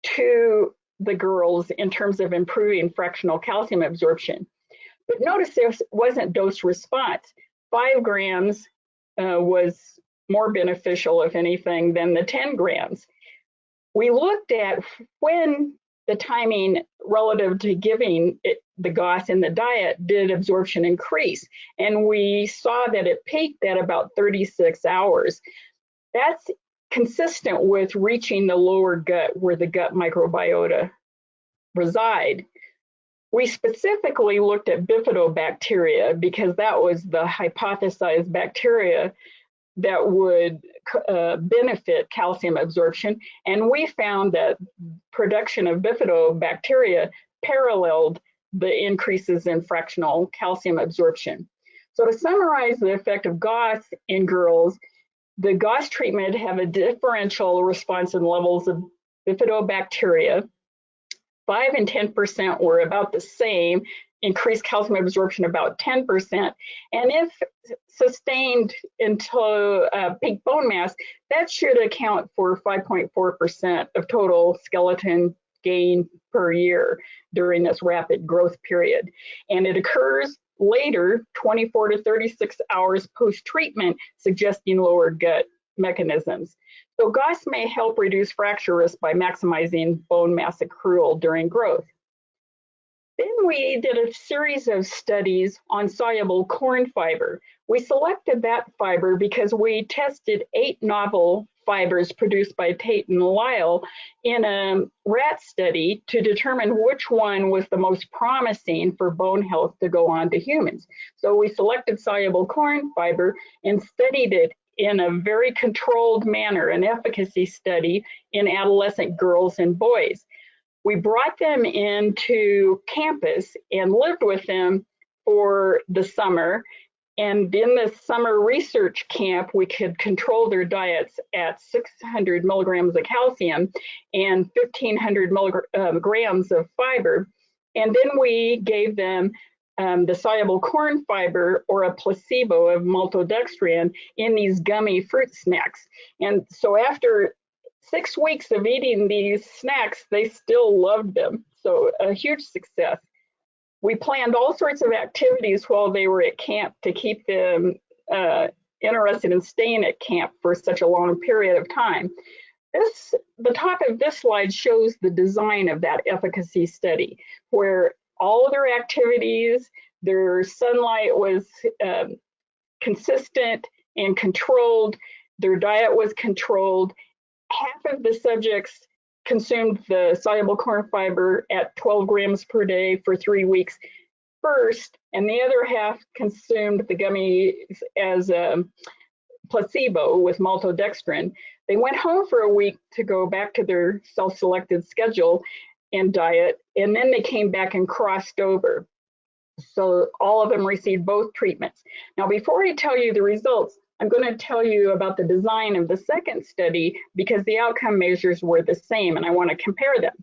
to the girls in terms of improving fractional calcium absorption. But notice there wasn't dose response. 5 grams was more beneficial, if anything, than the 10 grams. We looked at when the timing relative to giving the GOS in the diet did absorption increase, and we saw that it peaked at about 36 hours. That's consistent with reaching the lower gut where the gut microbiota reside. We specifically looked at bifidobacteria because that was the hypothesized bacteria that would benefit calcium absorption, and we found that production of bifidobacteria paralleled the increases in fractional calcium absorption. So to summarize the effect of GOS in girls, the GOS treatment have a differential response in levels of bifidobacteria. 5 and 10% were about the same, increased calcium absorption about 10%, and if sustained until peak bone mass, that should account for 5.4% of total skeleton gain per year during this rapid growth period. And it occurs later, 24 to 36 hours post-treatment, suggesting lower gut mechanisms. So GOS may help reduce fracture risk by maximizing bone mass accrual during growth. Then we did a series of studies on soluble corn fiber. We selected that fiber because we tested 8 novel fibers produced by Tate and Lyle in a rat study to determine which one was the most promising for bone health to go on to humans. So we selected soluble corn fiber and studied it in a very controlled manner, an efficacy study in adolescent girls and boys. We brought them into campus and lived with them for the summer. And in the summer research camp, we could control their diets at 600 milligrams of calcium and 1,500 milligrams of fiber. And then we gave them the soluble corn fiber or a placebo of maltodextrin in these gummy fruit snacks. And so after 6 weeks of eating these snacks, they still loved them. So a huge success. We planned all sorts of activities while they were at camp to keep them interested in staying at camp for such a long period of time. The top of this slide shows the design of that efficacy study, where all of their activities, their sunlight was consistent, and controlled. Their diet was controlled. Half of the subjects consumed the soluble corn fiber at 12 grams per day for 3 weeks first, and the other half consumed the gummies as a placebo with maltodextrin. They went home for a week to go back to their self-selected schedule and diet, and then they came back and crossed over. So all of them received both treatments. Now, before I tell you the results, I'm going to tell you about the design of the second study because the outcome measures were the same and I want to compare them.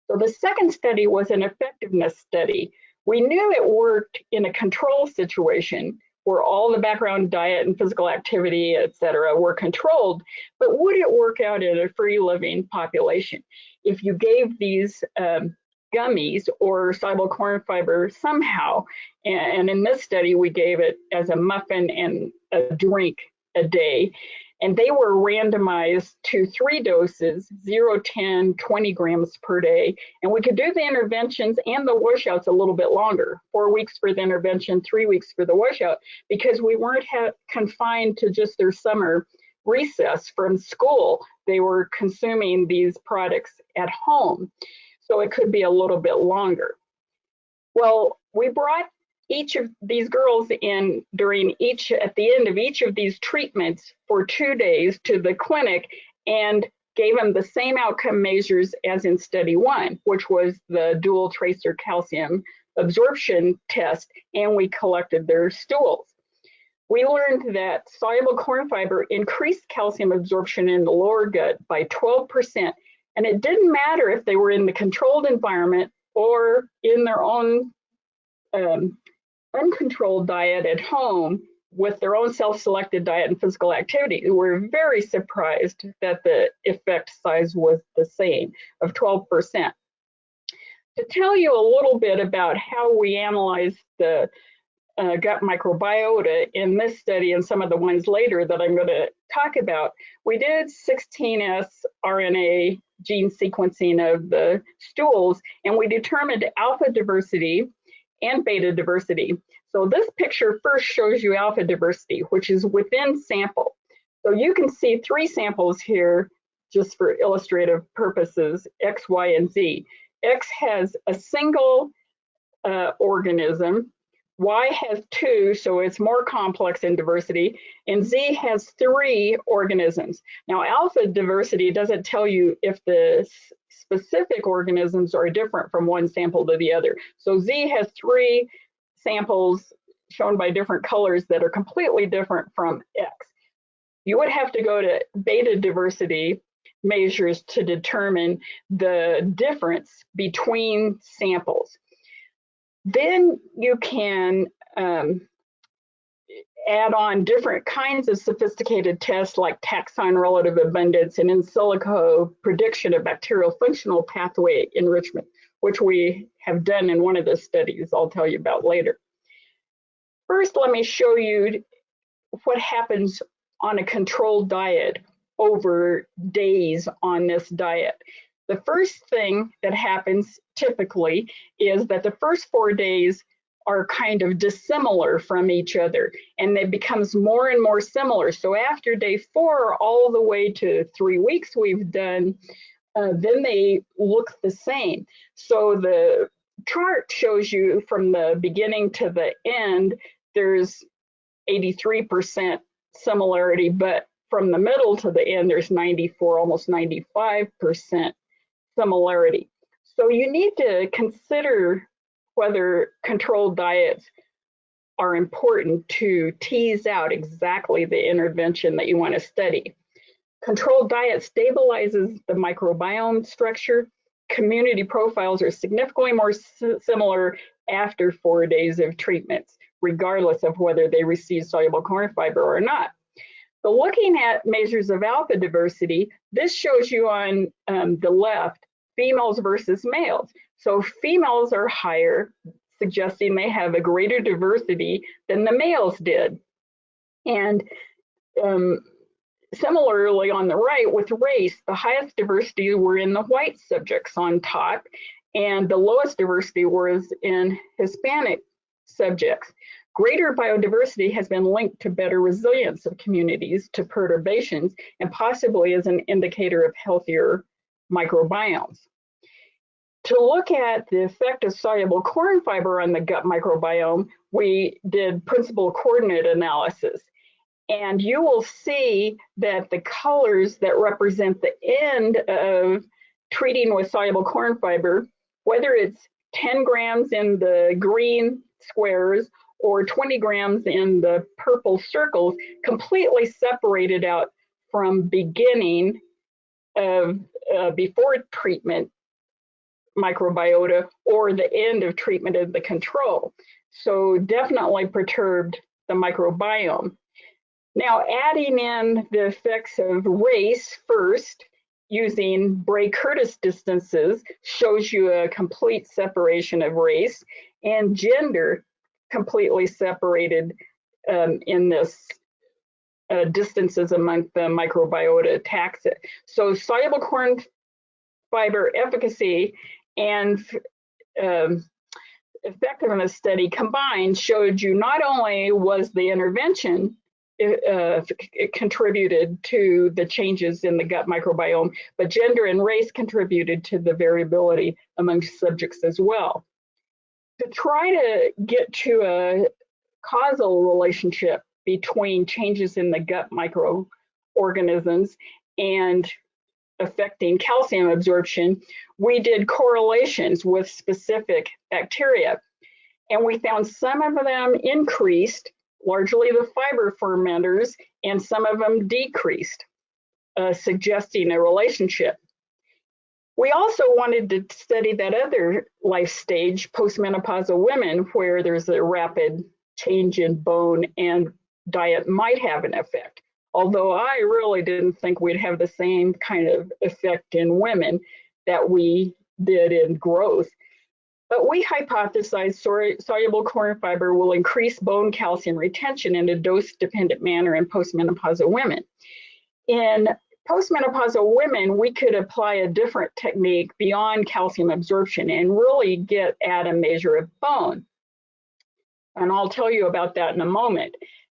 So the second study was an effectiveness study. We knew it worked in a control situation where all the background diet and physical activity, et cetera, were controlled, but would it work out in a free living population? If you gave these gummies or soluble corn fiber somehow, and in this study we gave it as a muffin and a drink a day, and they were randomized to 3 doses, 0, 10, 20 grams per day, and we could do the interventions and the washouts a little bit longer, 4 weeks for the intervention, 3 weeks for the washout, because we weren't confined to just their summer recess from school. They were consuming these products at home. So it could be a little bit longer. Well, we brought each of these girls in at the end of each of these treatments for 2 days to the clinic and gave them the same outcome measures as in study 1, which was the dual tracer calcium absorption test, and we collected their stools. We learned that soluble corn fiber increased calcium absorption in the lower gut by 12%. And it didn't matter if they were in the controlled environment or in their own uncontrolled diet at home with their own self-selected diet and physical activity. We were very surprised that the effect size was the same of 12%. To tell you a little bit about how we analyzed the gut microbiota in this study and some of the ones later that I'm going to talk about, we did 16S RNA gene sequencing of the stools, and we determined alpha diversity and beta diversity. So this picture first shows you alpha diversity, which is within sample. So you can see 3 samples here just for illustrative purposes, X, Y, and Z. X has a single organism, Y has 2, so it's more complex in diversity, and Z has 3 organisms. Now, alpha diversity doesn't tell you if the specific organisms are different from one sample to the other. So Z has 3 samples shown by different colors that are completely different from X. You would have to go to beta diversity measures to determine the difference between samples. Then you can add on different kinds of sophisticated tests like taxon relative abundance and in silico prediction of bacterial functional pathway enrichment, which we have done in one of the studies I'll tell you about later. First, let me show you what happens on a controlled diet over days on this diet. The first thing that happens typically is that the first 4 days are kind of dissimilar from each other, and it becomes more and more similar. So after day 4, all the way to 3 weeks we've done, then they look the same. So the chart shows you from the beginning to the end, there's 83% similarity, but from the middle to the end, there's 94, almost 95% similarity. So you need to consider whether controlled diets are important to tease out exactly the intervention that you want to study. Controlled diet stabilizes the microbiome structure. Community profiles are significantly more similar after 4 days of treatments, regardless of whether they receive soluble corn fiber or not. So looking at measures of alpha diversity, this shows you on the left, females versus males. So females are higher, suggesting they have a greater diversity than the males did. And similarly on the right with race, the highest diversity were in the white subjects on top, and the lowest diversity was in Hispanic subjects. Greater biodiversity has been linked to better resilience of communities to perturbations and possibly as an indicator of healthier microbiomes. To look at the effect of soluble corn fiber on the gut microbiome, we did principal coordinate analysis. And you will see that the colors that represent the end of treating with soluble corn fiber, whether it's 10 grams in the green squares or 20 grams in the purple circles, completely separated out from beginning of before treatment microbiota or the end of treatment of the control. So definitely perturbed the microbiome. Now, adding in the effects of race first, using Bray-Curtis distances, shows you a complete separation of race, and gender completely separated in this distances among the microbiota taxa. So soluble corn fiber efficacy and effectiveness study combined showed you not only was the intervention it contributed to the changes in the gut microbiome, but gender and race contributed to the variability among subjects as well. To try to get to a causal relationship between changes in the gut microorganisms and affecting calcium absorption, we did correlations with specific bacteria. And we found some of them increased, largely the fiber fermenters, and some of them decreased, suggesting a relationship. We also wanted to study that other life stage, postmenopausal women, where there's a rapid change in bone and diet might have an effect. Although I really didn't think we'd have the same kind of effect in women that we did in growth. But we hypothesized soluble corn fiber will increase bone calcium retention in a dose-dependent manner in postmenopausal women. In postmenopausal women, we could apply a different technique beyond calcium absorption and really get at a measure of bone. And I'll tell you about that in a moment.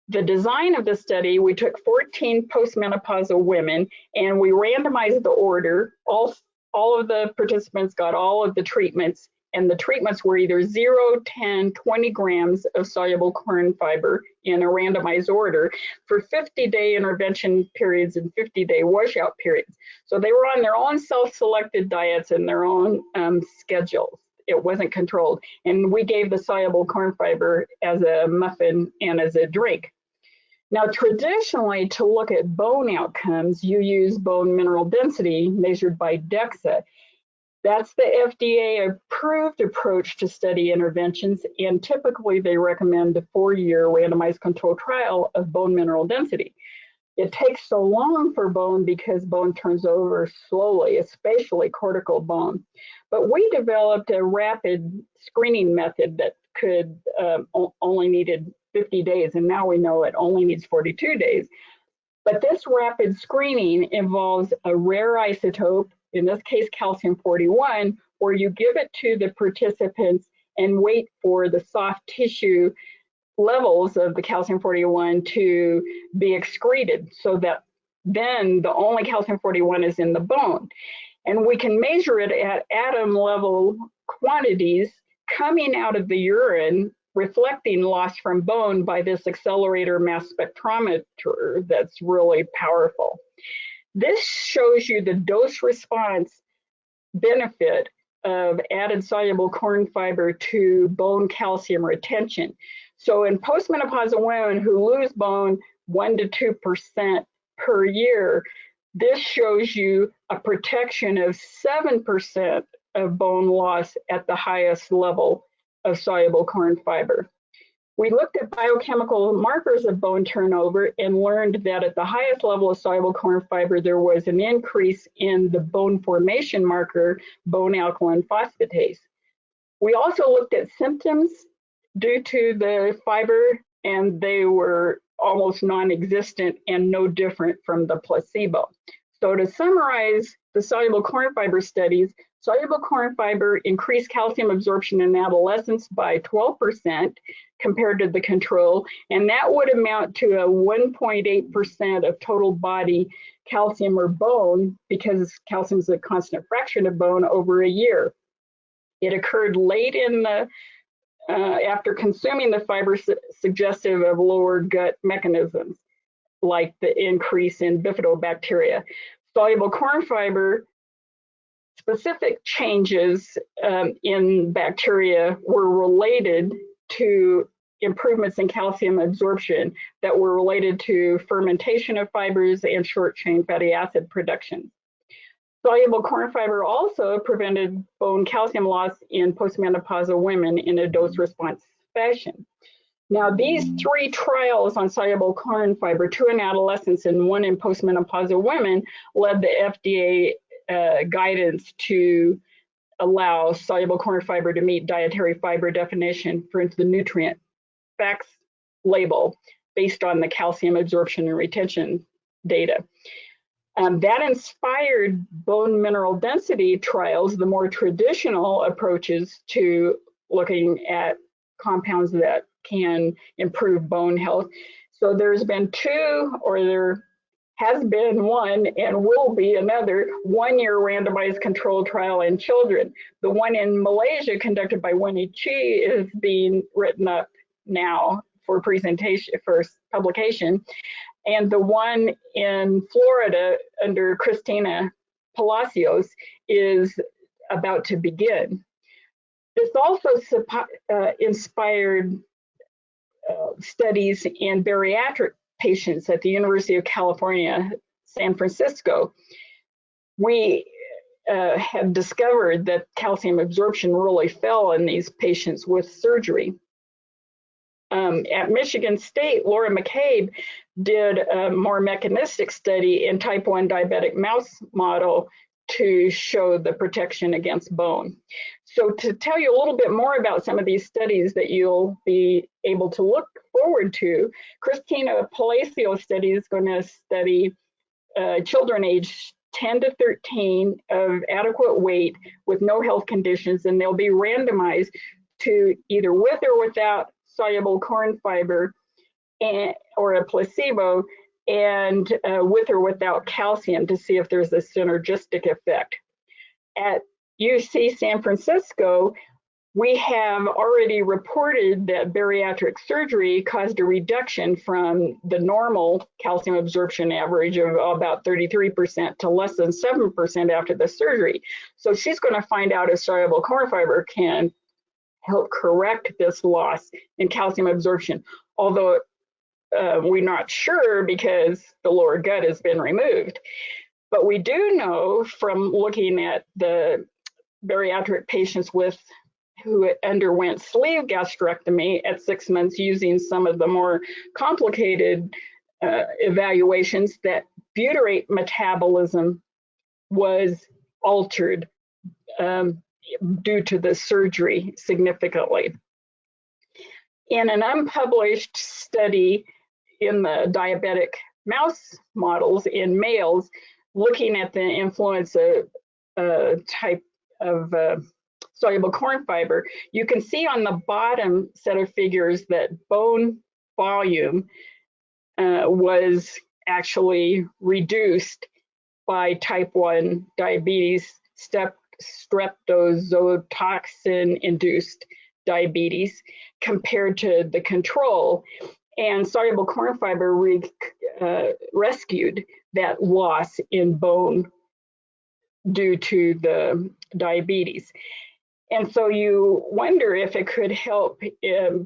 The design of the study, we took 14 postmenopausal women and we randomized the order. All of the participants got all of the treatments, and the treatments were either 0, 10, 20 grams of soluble corn fiber in a randomized order for 50-day intervention periods and 50-day washout periods. So they were on their own self-selected diets and their own schedules. It wasn't controlled. And we gave the soluble corn fiber as a muffin and as a drink. Now, traditionally, to look at bone outcomes, you use bone mineral density measured by DEXA. That's the FDA-approved approach to study interventions, and typically they recommend a 4-year randomized control trial of bone mineral density. It takes so long for bone because bone turns over slowly, especially cortical bone. But we developed a rapid screening method that could only needed 50 days, and now we know it only needs 42 days. But this rapid screening involves a rare isotope, in this case calcium-41, where you give it to the participants and wait for the soft tissue levels of the calcium-41 to be excreted, so that then the only calcium-41 is in the bone. And we can measure it at atom level quantities coming out of the urine, reflecting loss from bone by this accelerator mass spectrometer that's really powerful. This shows you the dose response benefit of added soluble corn fiber to bone calcium retention. So in postmenopausal women who lose bone 1 to 2% per year, this shows you a protection of 7% of bone loss at the highest level of soluble corn fiber. We looked at biochemical markers of bone turnover and learned that at the highest level of soluble corn fiber, there was an increase in the bone formation marker, bone alkaline phosphatase. We also looked at symptoms due to the fiber, and they were almost non-existent and no different from the placebo. So to summarize the soluble corn fiber studies, soluble corn fiber increased calcium absorption in adolescents by 12% compared to the control, and that would amount to a 1.8% of total body calcium or bone, because calcium is a constant fraction of bone, over a year. It occurred late in the after consuming the fiber, suggestive of lower gut mechanisms like the increase in bifidobacteria. Soluble corn fiber specific changes in bacteria were related to improvements in calcium absorption that were related to fermentation of fibers and short chain fatty acid production. Soluble corn fiber also prevented bone calcium loss in postmenopausal women in a dose response fashion. Now, these 3 trials on soluble corn fiber, 2 in adolescents and 1 in postmenopausal women, led the FDA guidance to allow soluble corn fiber to meet dietary fiber definition for the nutrient facts label based on the calcium absorption and retention data. That inspired bone mineral density trials, the more traditional approaches to looking at compounds that can improve bone health. So there's been 2, or there has been 1 and will be another 1-year randomized controlled trial in children. The one in Malaysia conducted by Winnie Chi is being written up now for presentation, for publication. And the one in Florida under Christina Palacios is about to begin. This also inspired studies in bariatric patients at the University of California, San Francisco. We have discovered that calcium absorption really fell in these patients with surgery. At Michigan State, Laura McCabe did a more mechanistic study in type 1 diabetic mouse model to show the protection against bone. So to tell you a little bit more about some of these studies that you'll be able to look forward to, Christina Palacios study is going to study children aged 10 to 13 of adequate weight with no health conditions, and they'll be randomized to either with or without soluble corn fiber or a placebo, and with or without calcium to see if there's a synergistic effect. At UC San Francisco, we have already reported that bariatric surgery caused a reduction from the normal calcium absorption average of about 33% to less than 7% after the surgery. So she's going to find out if soluble corn fiber can help correct this loss in calcium absorption, although we're not sure because the lower gut has been removed. But we do know from looking at the bariatric patients who underwent sleeve gastrectomy at 6 months using some of the more complicated evaluations that butyrate metabolism was altered due to the surgery significantly. In an unpublished study in the diabetic mouse models in males, looking at the influence of type of soluble corn fiber, you can see on the bottom set of figures that bone volume was actually reduced by type 1 diabetes, streptozootoxin-induced diabetes compared to the control, and soluble corn fiber rescued that loss in bone due to the diabetes. And so you wonder if it could help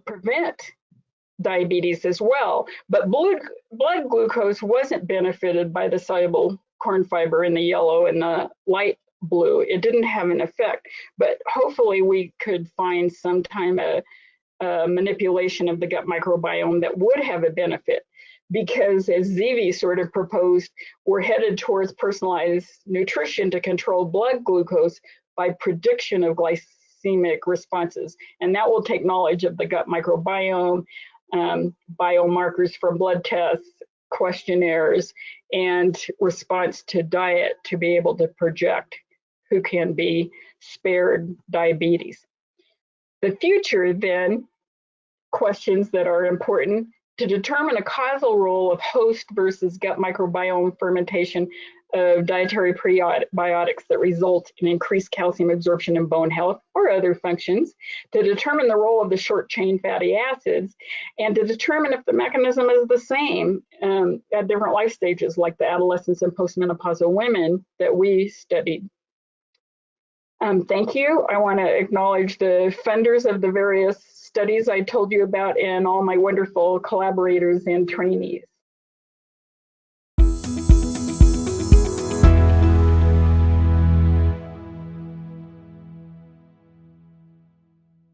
prevent diabetes as well. But blood glucose wasn't benefited by the soluble corn fiber in the yellow and the light blue. It didn't have an effect, but hopefully we could find sometime a manipulation of the gut microbiome that would have a benefit, because as Zivi sort of proposed, we're headed towards personalized nutrition to control blood glucose by prediction of glycemic responses. And that will take knowledge of the gut microbiome, biomarkers from blood tests, questionnaires and response to diet to be able to project who can be spared diabetes. The future then, questions that are important to determine a causal role of host versus gut microbiome fermentation of dietary prebiotics that result in increased calcium absorption and bone health or other functions, to determine the role of the short chain fatty acids, and to determine if the mechanism is the same at different life stages, like the adolescents and postmenopausal women that we studied. Thank you. I want to acknowledge the funders of the various studies I told you about and all my wonderful collaborators and trainees.